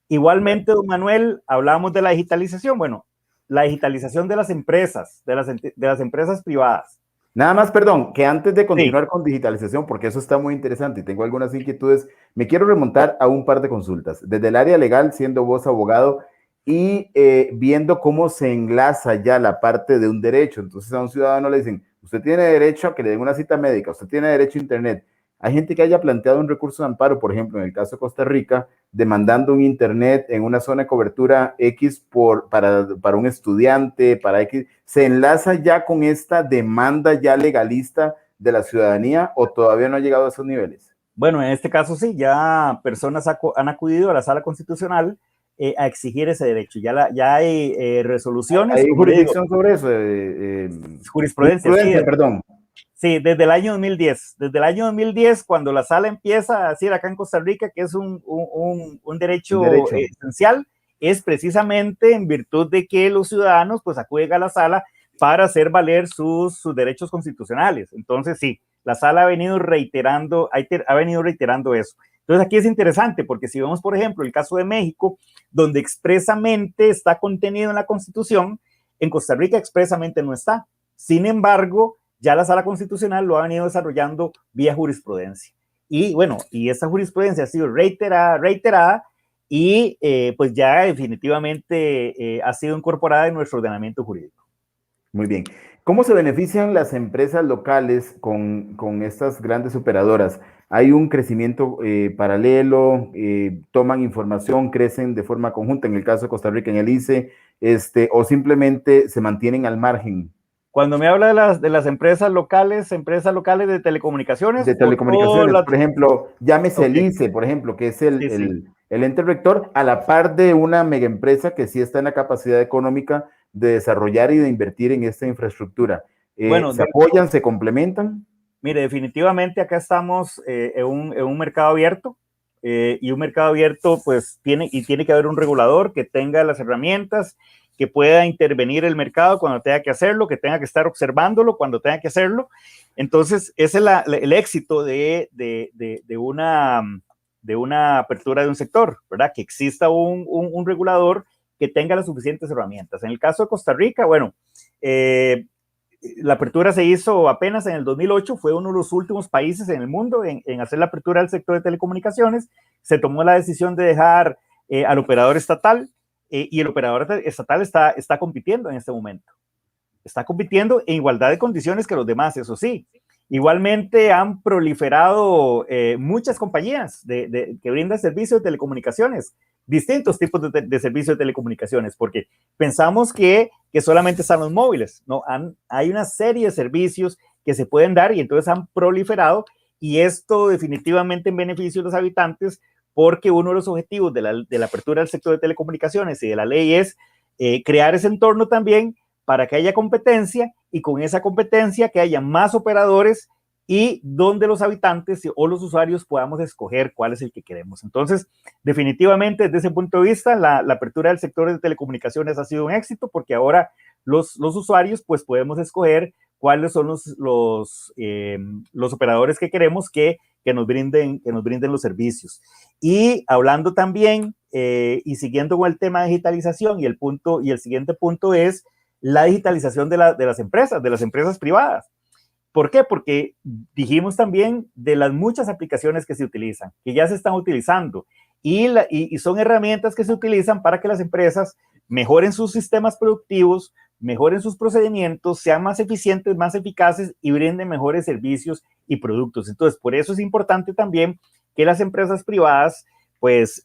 Igualmente, don Manuel, hablamos de la digitalización. Bueno, la digitalización de las empresas, de las empresas privadas. Nada más, perdón, que antes de continuar Sí. con digitalización, porque eso está muy interesante y tengo algunas inquietudes, me quiero remontar a un par de consultas. Desde el área legal, siendo vos abogado y viendo cómo se enlaza ya la parte de un derecho. Entonces a un ciudadano le dicen, usted tiene derecho a que le den una cita médica, usted tiene derecho a internet. Hay gente que haya planteado un recurso de amparo, por ejemplo, en el caso de Costa Rica, demandando un internet en una zona de cobertura X para un estudiante, para X. ¿Se enlaza ya con esta demanda ya legalista de la ciudadanía o todavía no ha llegado a esos niveles? Bueno, en este caso sí, ya personas han acudido a la Sala Constitucional a exigir ese derecho. Ya hay resoluciones, ¿Hay como le digo, jurisdicción sobre eso? jurisprudencia, sí. Jurisprudencia, perdón. Sí, desde el año 2010. Desde el año 2010, cuando la sala empieza a decir acá en Costa Rica que es un derecho Derecho. esencial, es precisamente en virtud de que los ciudadanos pues acuden a la sala para hacer valer sus derechos constitucionales. Entonces, sí, la sala ha venido reiterando eso. Entonces, aquí es interesante porque si vemos, por ejemplo, el caso de México, donde expresamente está contenido en la Constitución, en Costa Rica expresamente no está. Sin embargo, ya la Sala Constitucional lo ha venido desarrollando vía jurisprudencia. Y bueno, y esa jurisprudencia ha sido reiterada y pues ya definitivamente ha sido incorporada en nuestro ordenamiento jurídico. Muy bien. ¿Cómo se benefician las empresas locales con estas grandes operadoras? ¿Hay un crecimiento paralelo? ¿Toman información? ¿Crecen de forma conjunta? En el caso de Costa Rica, en el ICE, o simplemente se mantienen al margen. Cuando me habla de las empresas locales de telecomunicaciones De o todas telecomunicaciones, las... por ejemplo, llámese el Okay. ICE, por ejemplo, que es Sí, sí. el ente rector, a la par de una mega empresa que sí está en la capacidad económica de desarrollar y de invertir en esta infraestructura. Bueno, ¿Se apoyan, se complementan? mire, definitivamente acá estamos en un mercado abierto y un mercado abierto pues tiene que haber un regulador que tenga las herramientas, que pueda intervenir el mercado cuando tenga que hacerlo, que tenga que estar observándolo cuando tenga que hacerlo. Entonces, ese es el éxito de una apertura de un sector, ¿verdad? Que exista un regulador que tenga las suficientes herramientas. En el caso de Costa Rica, bueno, la apertura se hizo apenas en el 2008, fue uno de los últimos países en el mundo en hacer la apertura del sector de telecomunicaciones. Se tomó la decisión de dejar al operador estatal y el operador estatal está compitiendo en este momento. Está compitiendo en igualdad de condiciones que los demás, eso sí. Igualmente han proliferado muchas compañías que brindan servicios de telecomunicaciones, distintos tipos de servicios de telecomunicaciones, porque pensamos que solamente están los móviles, ¿no? Hay una serie de servicios que se pueden dar y entonces han proliferado y esto definitivamente en beneficio de los habitantes, porque uno de los objetivos de la apertura del sector de telecomunicaciones y de la ley es crear ese entorno también para que haya competencia y con esa competencia que haya más operadores y donde los habitantes o los usuarios podamos escoger cuál es el que queremos. Entonces, definitivamente, desde ese punto de vista, la apertura del sector de telecomunicaciones ha sido un éxito porque ahora los usuarios pues podemos escoger cuáles son los operadores que queremos que nos brinden los servicios. Y hablando también y siguiendo con el tema de digitalización y el siguiente punto es la digitalización de las empresas privadas. ¿Por qué? Porque dijimos también de las muchas aplicaciones que se utilizan, que ya se están utilizando, y son herramientas que se utilizan para que las empresas mejoren sus sistemas productivos, mejoren sus procedimientos, sean más eficientes, más eficaces y brinden mejores servicios y productos. Entonces, por eso es importante también que las empresas privadas pues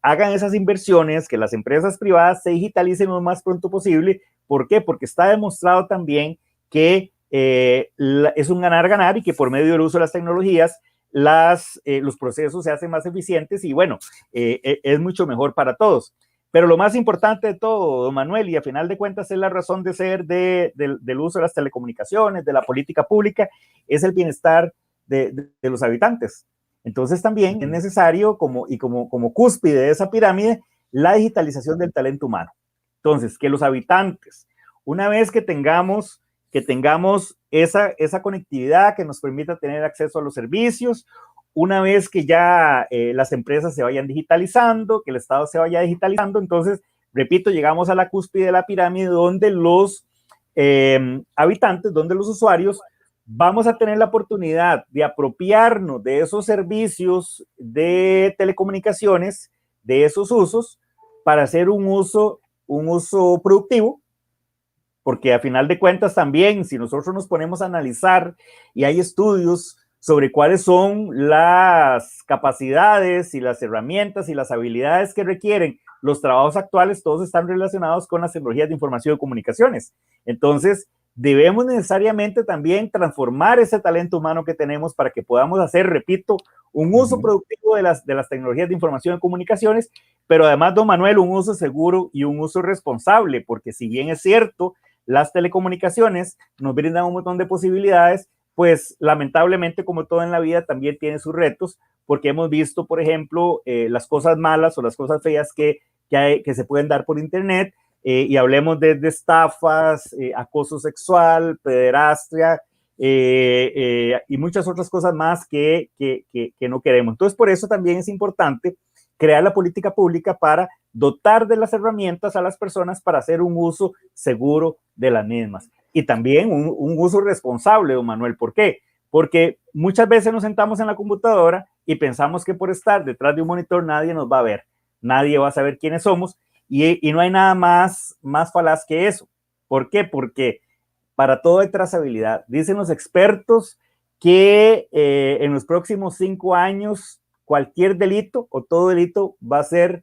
hagan esas inversiones, que las empresas privadas se digitalicen lo más pronto posible, ¿Por qué? Porque está demostrado también que es un ganar-ganar y que por medio del uso de las tecnologías los procesos se hacen más eficientes y bueno, es mucho mejor para todos. Pero lo más importante de todo, don Manuel, y a final de cuentas es la razón de ser del uso de las telecomunicaciones, de la política pública, es el bienestar de los habitantes. Entonces también es necesario, como cúspide de esa pirámide, la digitalización del talento humano. Entonces, que los habitantes, una vez que tengamos esa conectividad que nos permita tener acceso a los servicios, una vez que ya las empresas se vayan digitalizando, que el Estado se vaya digitalizando, entonces, repito, llegamos a la cúspide de la pirámide donde los habitantes, donde los usuarios, vamos a tener la oportunidad de apropiarnos de esos servicios de telecomunicaciones, de esos usos, para hacer un uso productivo, porque a final de cuentas también, si nosotros nos ponemos a analizar y hay estudios sobre cuáles son las capacidades y las herramientas y las habilidades que requieren los trabajos actuales, todos están relacionados con las tecnologías de información y comunicaciones. Entonces, debemos necesariamente también transformar ese talento humano que tenemos para que podamos hacer, repito, un uso productivo de las tecnologías de información y comunicaciones, pero además, don Manuel, un uso seguro y un uso responsable, porque si bien es cierto, las telecomunicaciones nos brindan un montón de posibilidades, pues lamentablemente, como todo en la vida, también tiene sus retos, porque hemos visto, por ejemplo, las cosas malas o las cosas feas que se pueden dar por Internet, y hablemos de estafas, acoso sexual, pederastia, y muchas otras cosas más que no queremos. Entonces, por eso también es importante crear la política pública para dotar de las herramientas a las personas para hacer un uso seguro de las mismas. Y también un uso responsable, don Manuel. ¿Por qué? Porque muchas veces nos sentamos en la computadora y pensamos que por estar detrás de un monitor nadie nos va a ver, nadie va a saber quiénes somos, y no hay nada más falaz que eso. ¿Por qué? Porque para todo hay trazabilidad. Dicen los expertos que en los próximos 5 años cualquier delito o todo delito va a ser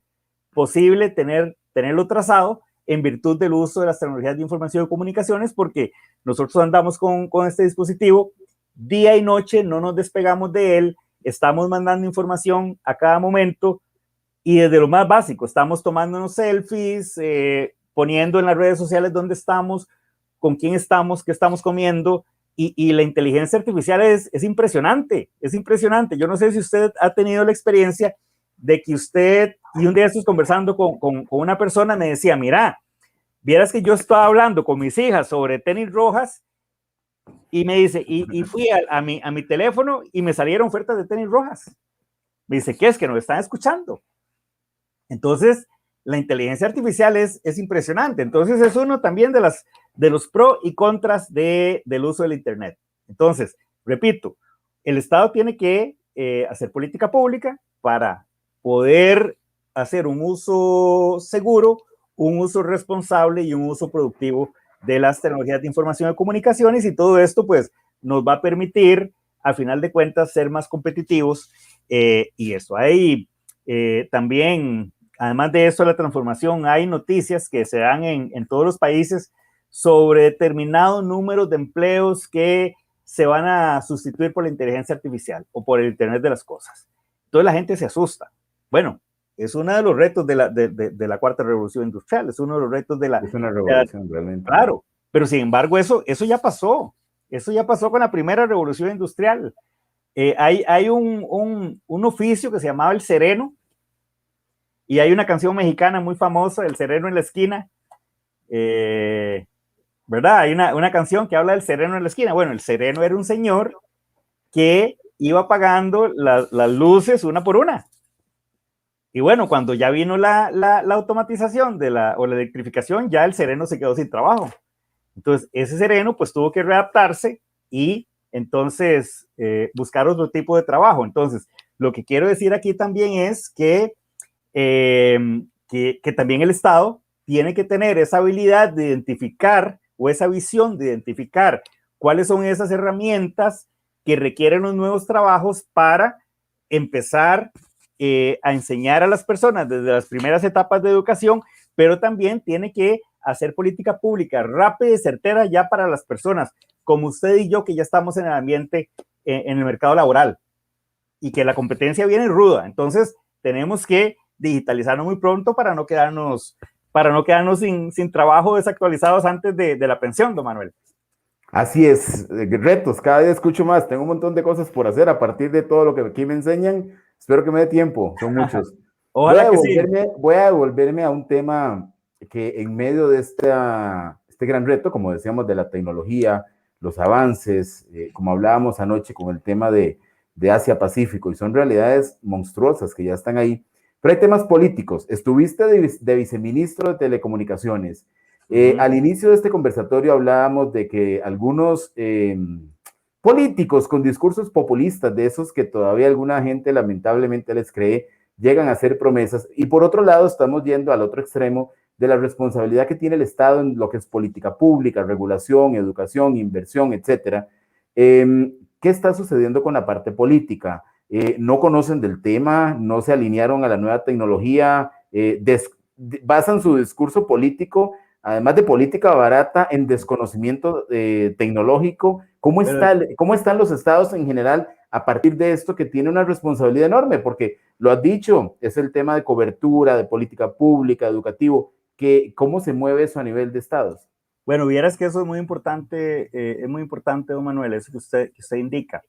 posible tenerlo trazado en virtud del uso de las tecnologías de información y comunicaciones, porque nosotros andamos con este dispositivo día y noche, no nos despegamos de él, estamos mandando información a cada momento y desde lo más básico, estamos tomándonos selfies, poniendo en las redes sociales dónde estamos, con quién estamos, qué estamos comiendo, y la inteligencia artificial es impresionante, es impresionante. Yo no sé si usted ha tenido la experiencia de que usted, y un día estoy conversando con una persona, me decía, mira, vieras que yo estaba hablando con mis hijas sobre tenis rojas, y me dice, y fui a mi teléfono y me salieron ofertas de tenis rojas. Me dice, ¿qué es? Que nos están escuchando. Entonces, la inteligencia artificial es impresionante. Entonces, es uno también de los pros y contras del uso del Internet. Entonces, repito, el Estado tiene que hacer política pública para poder hacer un uso seguro, un uso responsable y un uso productivo de las tecnologías de información y comunicaciones, y todo esto pues nos va a permitir, al final de cuentas, ser más competitivos, y eso. Hay también, además de eso, la transformación, hay noticias que se dan en todos los países sobre determinado número de empleos que se van a sustituir por la inteligencia artificial o por el Internet de las cosas. Entonces la gente se asusta. Bueno, es uno de los retos de la cuarta revolución industrial, es uno de los retos de la... Es una revolución, realmente. Claro, pero sin embargo eso ya pasó con la primera revolución industrial. Hay un oficio que se llamaba el sereno, y hay una canción mexicana muy famosa, El sereno en la esquina, ¿verdad? Hay una canción que habla del sereno en la esquina. Bueno, el sereno era un señor que iba apagando las luces una por una. Y bueno, cuando ya vino la automatización o la electrificación, ya el sereno se quedó sin trabajo. Entonces, ese sereno pues tuvo que readaptarse y entonces buscar otro tipo de trabajo. Entonces, lo que quiero decir aquí también es que también el Estado tiene que tener esa habilidad de identificar o esa visión de identificar cuáles son esas herramientas que requieren los nuevos trabajos para empezar a enseñar a las personas desde las primeras etapas de educación, pero también tiene que a hacer política pública rápida y certera ya para las personas, como usted y yo, que ya estamos en el ambiente, en el mercado laboral, y que la competencia viene ruda. Entonces, tenemos que digitalizarnos muy pronto para no quedarnos sin trabajo, desactualizados antes de la pensión, don Manuel. Así es, retos, cada día escucho más, tengo un montón de cosas por hacer a partir de todo lo que aquí me enseñan, espero que me dé tiempo, son muchos. Ojalá que sí. Voy a devolverme a un tema que en medio de este gran reto, como decíamos, de la tecnología, los avances, como hablábamos anoche con el tema de Asia-Pacífico, y son realidades monstruosas que ya están ahí, pero hay temas políticos. Estuviste de viceministro de Telecomunicaciones. Al inicio de este conversatorio hablábamos de que algunos políticos con discursos populistas, de esos que todavía alguna gente lamentablemente les cree, llegan a hacer promesas. Y por otro lado, estamos yendo al otro extremo de la responsabilidad que tiene el Estado en lo que es política pública, regulación, educación, inversión, etcétera. ¿Qué está sucediendo con la parte política? No conocen del tema, no se alinearon a la nueva tecnología, basan su discurso político, además de política barata, en desconocimiento tecnológico. ¿Cómo están los estados en general a partir de esto, que tiene una responsabilidad enorme? Porque lo has dicho, es el tema de cobertura, de política pública, educativo, ¿cómo se mueve eso a nivel de estados? Bueno, vieras que eso es muy importante, don Manuel, eso que usted indica.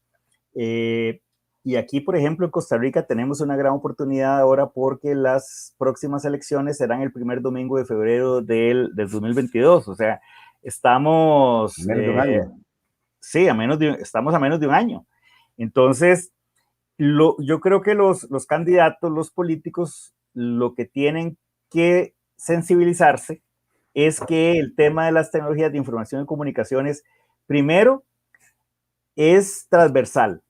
Y aquí, por ejemplo, en Costa Rica tenemos una gran oportunidad ahora, porque las próximas elecciones serán el primer domingo de febrero del 2022. O sea, estamos... Menos de un año. Sí, estamos a menos de un año. Entonces, yo creo que los candidatos, los políticos, lo que tienen que sensibilizarse es que el tema de las tecnologías de información y comunicaciones, primero, es transversal,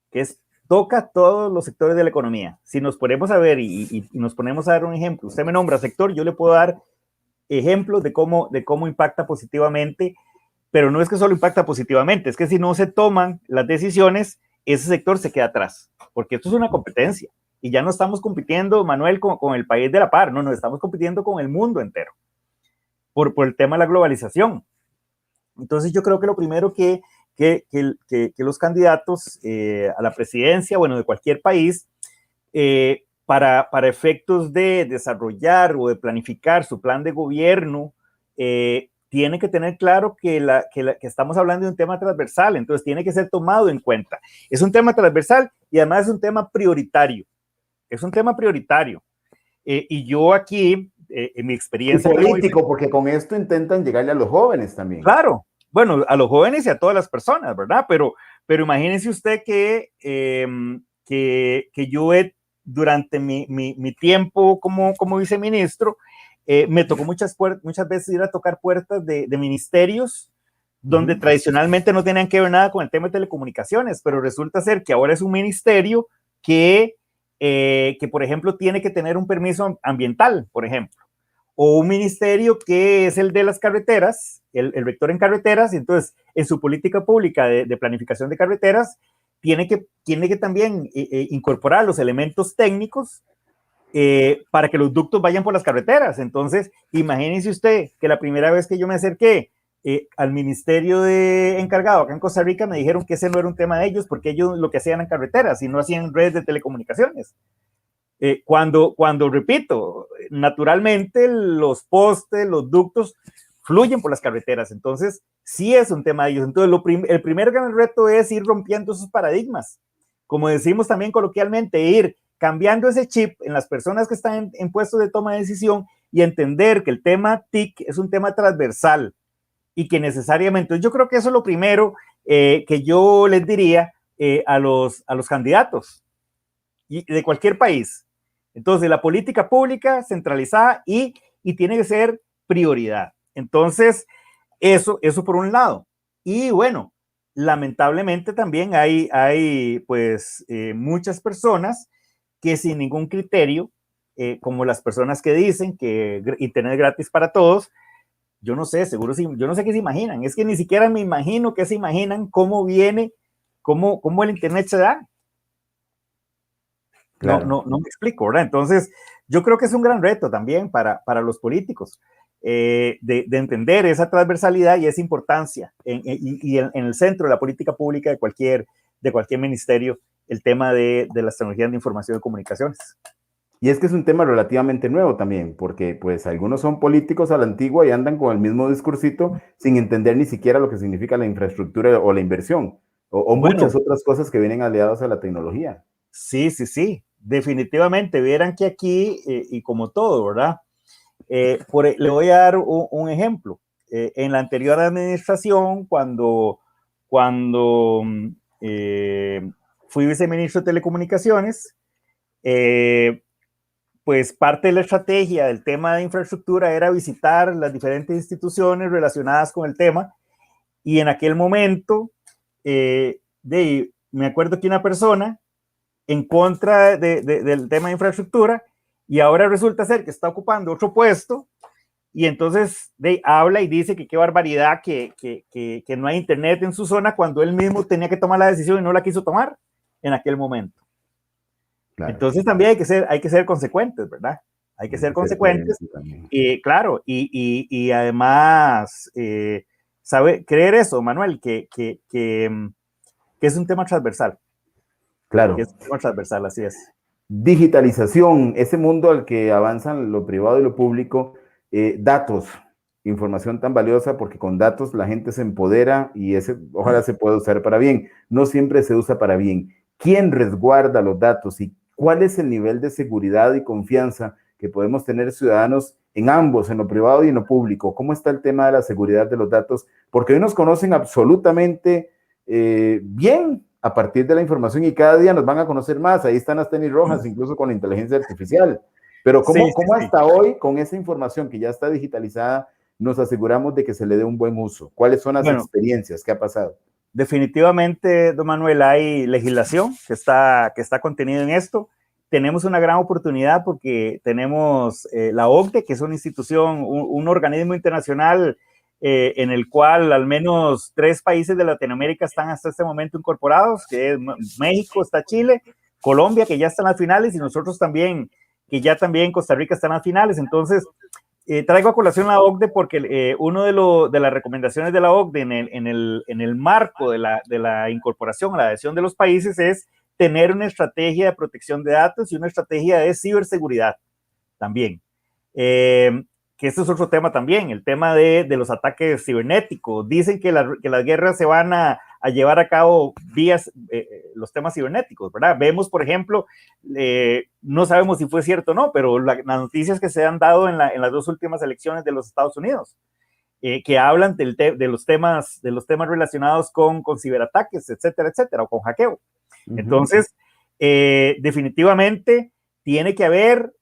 que toca todos los sectores de la economía. Si nos ponemos a ver y nos ponemos a dar un ejemplo, usted me nombra sector, yo le puedo dar ejemplos de cómo impacta positivamente, pero no es que solo impacta positivamente, es que si no se toman las decisiones, ese sector se queda atrás, porque esto es una competencia. Y ya no estamos compitiendo, Manuel, con el país de la par, no, estamos compitiendo con el mundo entero, por el tema de la globalización. Entonces yo creo que lo primero que los candidatos a la presidencia, bueno, de cualquier país, para efectos de desarrollar o de planificar su plan de gobierno, tiene que tener claro que estamos hablando de un tema transversal, entonces tiene que ser tomado en cuenta. Es un tema transversal y además es un tema prioritario. Es un tema prioritario. Y yo aquí, en mi experiencia... Y político, porque con esto intentan llegarle a los jóvenes también. Claro, bueno, a los jóvenes y a todas las personas, ¿verdad? Pero imagínense usted que yo durante mi tiempo como viceministro, me tocó muchas veces ir a tocar puertas de ministerios donde tradicionalmente no tenían que ver nada con el tema de telecomunicaciones, pero resulta ser que ahora es un ministerio que por ejemplo, tiene que tener un permiso ambiental, por ejemplo, o un ministerio que es el de las carreteras, el rector en carreteras, y entonces en su política pública de planificación de carreteras tiene que también incorporar los elementos técnicos para que los ductos vayan por las carreteras. Entonces, imagínense usted que la primera vez que yo me acerqué al ministerio encargado acá en Costa Rica, me dijeron que ese no era un tema de ellos, porque ellos lo que hacían en carreteras y no hacían redes de telecomunicaciones. Cuando, repito, naturalmente los postes, los ductos fluyen por las carreteras, entonces sí es un tema de ellos. Entonces el primer gran reto es ir rompiendo esos paradigmas, como decimos también coloquialmente, ir cambiando ese chip en las personas que están en puestos de toma de decisión y entender que el tema TIC es un tema transversal y que necesariamente, yo creo que eso es lo primero que yo les diría a los candidatos y de cualquier país. Entonces, la política pública centralizada y tiene que ser prioridad. Entonces, eso por un lado. Y bueno, lamentablemente también hay pues muchas personas que sin ningún criterio, como las personas que dicen que internet gratis para todos, yo no sé, seguro, yo no sé qué se imaginan, es que ni siquiera me imagino qué se imaginan, cómo viene, cómo el internet se da. Claro. No me explico, ¿verdad? Entonces, yo creo que es un gran reto también para los políticos. de entender esa transversalidad y esa importancia y en el centro de la política pública de cualquier ministerio, el tema de las tecnologías de información y comunicaciones. Y es que es un tema relativamente nuevo también, porque pues algunos son políticos a la antigua y andan con el mismo discursito sin entender ni siquiera lo que significa la infraestructura o la inversión, o Bueno, muchas otras cosas que vienen aliadas a la tecnología. Sí, definitivamente. Vieran que aquí, y como todo, ¿verdad? Le voy a dar un ejemplo. En la anterior administración, cuando fui viceministro de Telecomunicaciones, pues parte de la estrategia del tema de infraestructura era visitar las diferentes instituciones relacionadas con el tema, y en aquel momento, me acuerdo que una persona en contra del tema de infraestructura, y ahora resulta ser que está ocupando otro puesto, y entonces habla y dice que qué barbaridad que no hay internet en su zona, cuando él mismo tenía que tomar la decisión y no la quiso tomar en aquel momento. Claro. Entonces también hay que ser consecuentes, ¿verdad? Hay que ser consecuentes. Claro, y además, creer eso, Manuel, que es un tema transversal. Claro. Que es un tema transversal, así es. Digitalización, ese mundo al que avanzan lo privado y lo público, datos, información tan valiosa, porque con datos la gente se empodera y ojalá se pueda usar para bien. No siempre se usa para bien. ¿Quién resguarda los datos y cuál es el nivel de seguridad y confianza que podemos tener ciudadanos en ambos, en lo privado y en lo público? ¿Cómo está el tema de la seguridad de los datos? Porque hoy nos conocen absolutamente bien a partir de la información y cada día nos van a conocer más. Ahí están las tenis rojas, incluso con la inteligencia artificial. Pero ¿cómo hasta hoy, con esa información que ya está digitalizada, nos aseguramos de que se le dé un buen uso? ¿Cuáles son las experiencias? ¿Qué ha pasado? Definitivamente, don Manuel, hay legislación que está contenida en esto. Tenemos una gran oportunidad porque tenemos la OCDE, que es una institución, un organismo internacional en el cual al menos 3 países de Latinoamérica están hasta este momento incorporados, que es México, está Chile, Colombia, que ya están en las finales, y nosotros también, que ya también Costa Rica está en las finales. Entonces, traigo a colación la OCDE porque uno de las recomendaciones de la OCDE en el marco de la incorporación a la adhesión de los países es tener una estrategia de protección de datos y una estrategia de ciberseguridad también. Que este es otro tema también, el tema de los ataques cibernéticos. Dicen que las guerras se van a llevar a cabo vías los temas cibernéticos, ¿verdad? Vemos, por ejemplo, no sabemos si fue cierto o no, pero las noticias que se han dado en las 2 últimas elecciones de los Estados Unidos, que hablan de los temas relacionados con ciberataques, etcétera, o con hackeo. Entonces, definitivamente tiene que haber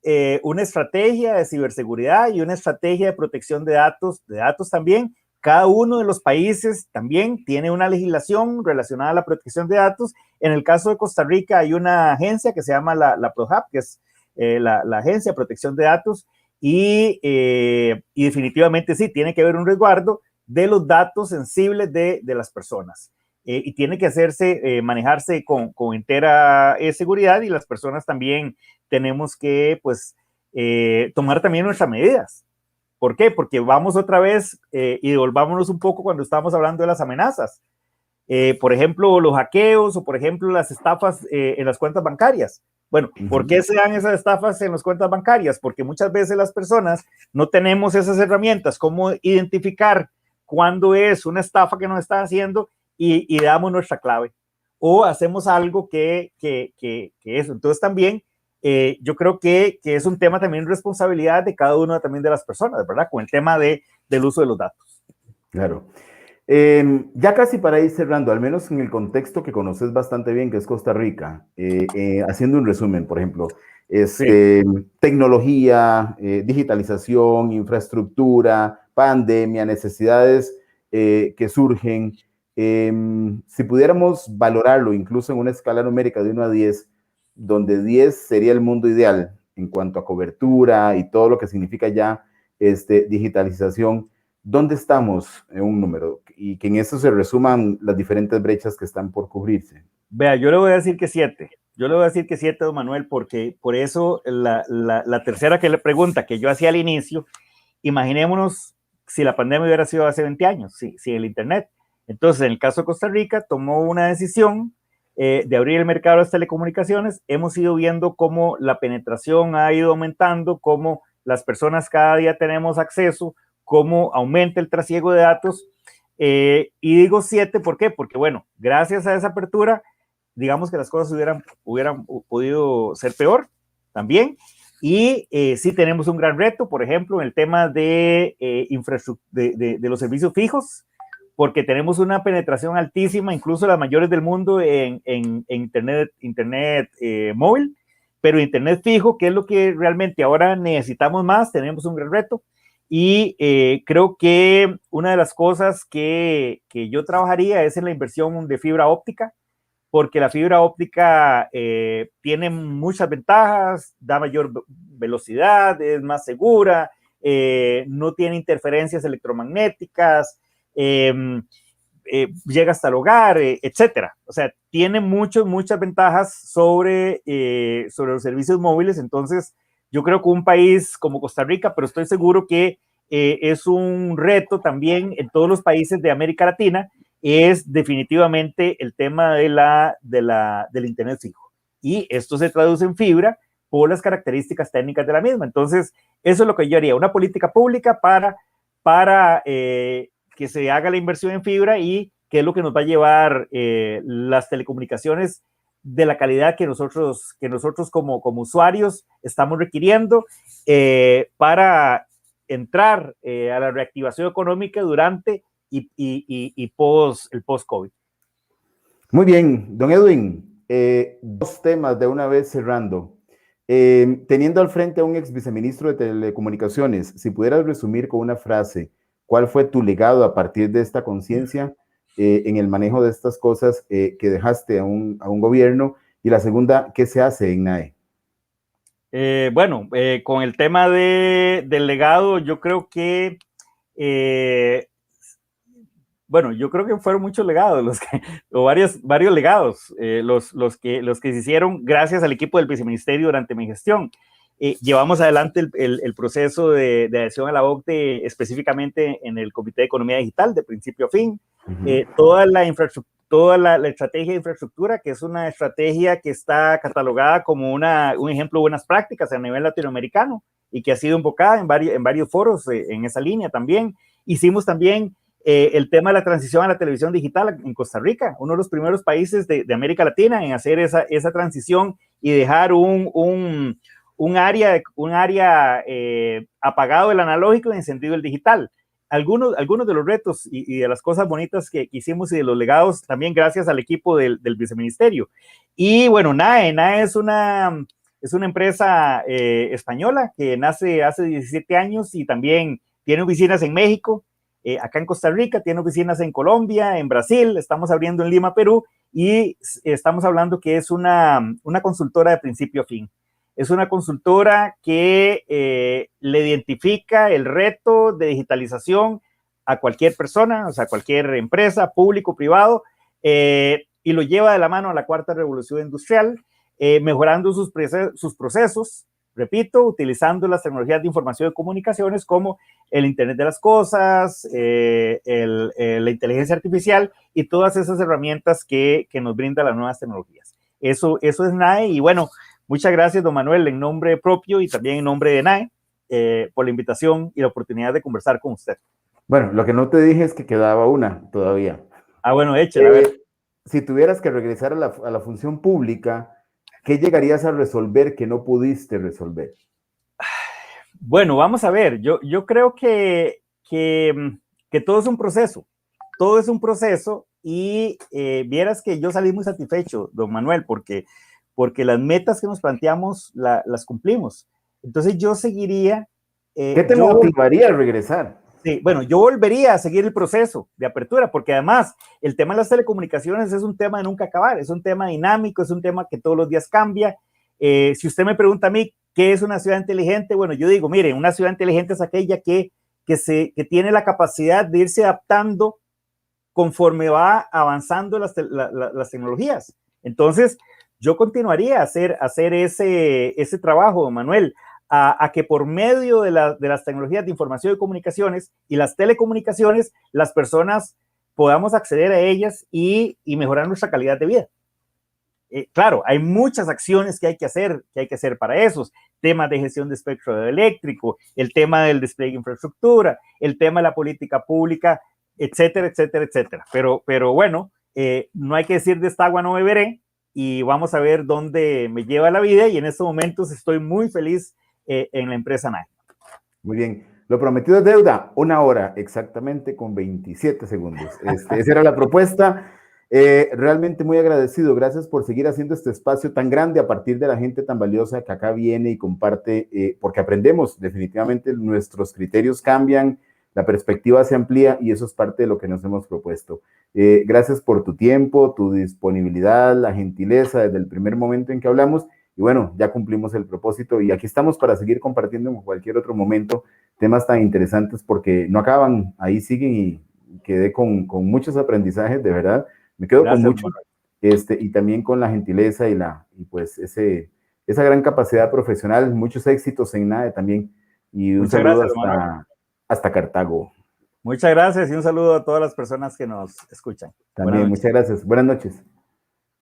una estrategia de ciberseguridad y una estrategia de protección de datos también. Cada uno de los países también tiene una legislación relacionada a la protección de datos. En el caso de Costa Rica hay una agencia que se llama la PROHAB, que es la Agencia de Protección de Datos, y definitivamente sí, tiene que haber un resguardo de los datos sensibles de las personas. Y tiene que manejarse con entera seguridad, y las personas también tenemos que, pues, tomar también nuestras medidas. ¿Por qué? Porque vamos otra vez y devolvámonos un poco cuando estábamos hablando de las amenazas. Por ejemplo, los hackeos o, por ejemplo, las estafas en las cuentas bancarias. Bueno, ¿por qué se dan esas estafas en las cuentas bancarias? Porque muchas veces las personas no tenemos esas herramientas, cómo identificar cuándo es una estafa que nos está haciendo y damos nuestra clave. O hacemos algo que eso. Entonces también yo creo que es un tema también de responsabilidad de cada una también de las personas, ¿verdad? Con el tema del uso de los datos. Claro. Ya casi para ir cerrando, al menos en el contexto que conoces bastante bien, que es Costa Rica, haciendo un resumen, por ejemplo, tecnología, digitalización, infraestructura, pandemia, necesidades que surgen. Si pudiéramos valorarlo incluso en una escala numérica de 1 a 10, donde 10 sería el mundo ideal en cuanto a cobertura y todo lo que significa ya digitalización, ¿dónde estamos en un número? Y que en eso se resuman las diferentes brechas que están por cubrirse. Vea, yo le voy a decir que 7. Yo le voy a decir que 7, don Manuel, porque por eso la tercera pregunta que yo hacía al inicio, Imaginémonos si la pandemia hubiera sido hace 20 años, sin el Internet. Entonces, en el caso de Costa Rica, tomó una decisión de abrir el mercado de las telecomunicaciones. Hemos ido viendo cómo la penetración ha ido aumentando, cómo las personas cada día tenemos acceso, cómo aumenta el trasiego de datos. Y digo 7, ¿por qué? Porque, bueno, gracias a esa apertura, digamos que las cosas hubieran podido ser peor también. Y sí tenemos un gran reto, por ejemplo, en el tema de de los servicios fijos, porque tenemos una penetración altísima, incluso las mayores del mundo en internet móvil, pero internet fijo, que es lo que realmente ahora necesitamos más, tenemos un gran reto. Y creo que una de las cosas que yo trabajaría es en la inversión de fibra óptica, porque la fibra óptica tiene muchas ventajas, da mayor velocidad, es más segura, no tiene interferencias electromagnéticas, llega hasta el hogar, etcétera. O sea, tiene muchas ventajas sobre los servicios móviles. Entonces, yo creo que un país como Costa Rica, pero estoy seguro que es un reto también en todos los países de América Latina, es definitivamente el tema del Internet fijo. Y esto se traduce en fibra por las características técnicas de la misma. Entonces, eso es lo que yo haría, una política pública para que se haga la inversión en fibra y que es lo que nos va a llevar las telecomunicaciones de la calidad que nosotros como usuarios estamos requiriendo para entrar a la reactivación económica durante y post-COVID. Muy bien, don Edwin, dos temas de una vez cerrando. Teniendo al frente a un ex viceministro de Telecomunicaciones, si pudieras resumir con una frase, ¿cuál fue tu legado a partir de esta conciencia en el manejo de estas cosas que dejaste a un gobierno? Y la segunda, ¿qué se hace en NAE? Bueno, con el tema del legado, yo creo que bueno, yo creo que fueron muchos legados, o varios legados, los que se hicieron gracias al equipo del viceministerio durante mi gestión. Llevamos adelante el proceso de adhesión a la OCDE, específicamente en el Comité de Economía Digital, de principio a fin. Toda la estrategia de infraestructura, que es una estrategia que está catalogada como un ejemplo de buenas prácticas a nivel latinoamericano y que ha sido invocada en varios foros en esa línea también. Hicimos también el tema de la transición a la televisión digital en Costa Rica, uno de los primeros países de América Latina en hacer esa transición y dejar un área apagado el analógico y encendido el digital. Algunos de los retos y de las cosas bonitas que hicimos y de los legados también gracias al equipo del viceministerio. Y bueno, NAE es una empresa española que nace hace 17 años y también tiene oficinas en México, acá en Costa Rica, tiene oficinas en Colombia, en Brasil, estamos abriendo en Lima, Perú, y estamos hablando que es una consultora de principio a fin. Es una consultora que le identifica el reto de digitalización a cualquier persona, o sea, a cualquier empresa, público, privado, y lo lleva de la mano a la cuarta revolución industrial, mejorando sus procesos, repito, utilizando las tecnologías de información y comunicaciones como el Internet de las Cosas, la inteligencia artificial y todas esas herramientas que nos brindan las nuevas tecnologías. Eso es NAE y bueno, muchas gracias, don Manuel, en nombre propio y también en nombre de NAE por la invitación y la oportunidad de conversar con usted. Bueno, lo que no te dije es que quedaba una todavía. Ah, bueno, échale, a ver. Si tuvieras que regresar a la función pública, ¿qué llegarías a resolver que no pudiste resolver? Bueno, vamos a ver, yo creo que todo es un proceso, y vieras que yo salí muy satisfecho, don Manuel, porque las metas que nos planteamos las cumplimos. Entonces yo seguiría. ¿Qué te motivaría a regresar? Sí, bueno, yo volvería a seguir el proceso de apertura, porque además el tema de las telecomunicaciones es un tema de nunca acabar, es un tema dinámico, es un tema que todos los días cambia. Si usted me pregunta a mí qué es una ciudad inteligente, bueno, yo digo, mire, una ciudad inteligente es aquella que tiene la capacidad de irse adaptando conforme va avanzando las tecnologías. Entonces, yo continuaría a hacer ese trabajo, Manuel. a que por medio de las tecnologías de información y comunicaciones y las telecomunicaciones, las personas podamos acceder a ellas y mejorar nuestra calidad de vida. Claro, hay muchas acciones que hay que hacer para esos temas de gestión de espectro eléctrico, el tema del despliegue de infraestructura, el tema de la política pública, etcétera, etcétera, etcétera. Pero bueno, no hay que decir de esta agua no beberé, y vamos a ver dónde me lleva la vida, y en estos momentos estoy muy feliz en la empresa NAE. Muy bien. Lo prometido es deuda, 1 hora exactamente con 27 segundos. Esa era la propuesta. Realmente muy agradecido. Gracias por seguir haciendo este espacio tan grande a partir de la gente tan valiosa que acá viene y comparte, porque aprendemos. Definitivamente nuestros criterios cambian, la perspectiva se amplía y eso es parte de lo que nos hemos propuesto. Gracias por tu tiempo, tu disponibilidad, la gentileza desde el primer momento en que hablamos. Y bueno, ya cumplimos el propósito y aquí estamos para seguir compartiendo en cualquier otro momento temas tan interesantes porque no acaban, ahí siguen y quedé con muchos aprendizajes, de verdad. Me quedo Gracias, con mucho y también con la gentileza y pues esa gran capacidad profesional, muchos éxitos en NAE también. Y un muchas saludo gracias, hasta Cartago. Muchas gracias y un saludo a todas las personas que nos escuchan. También, muchas gracias. Buenas noches.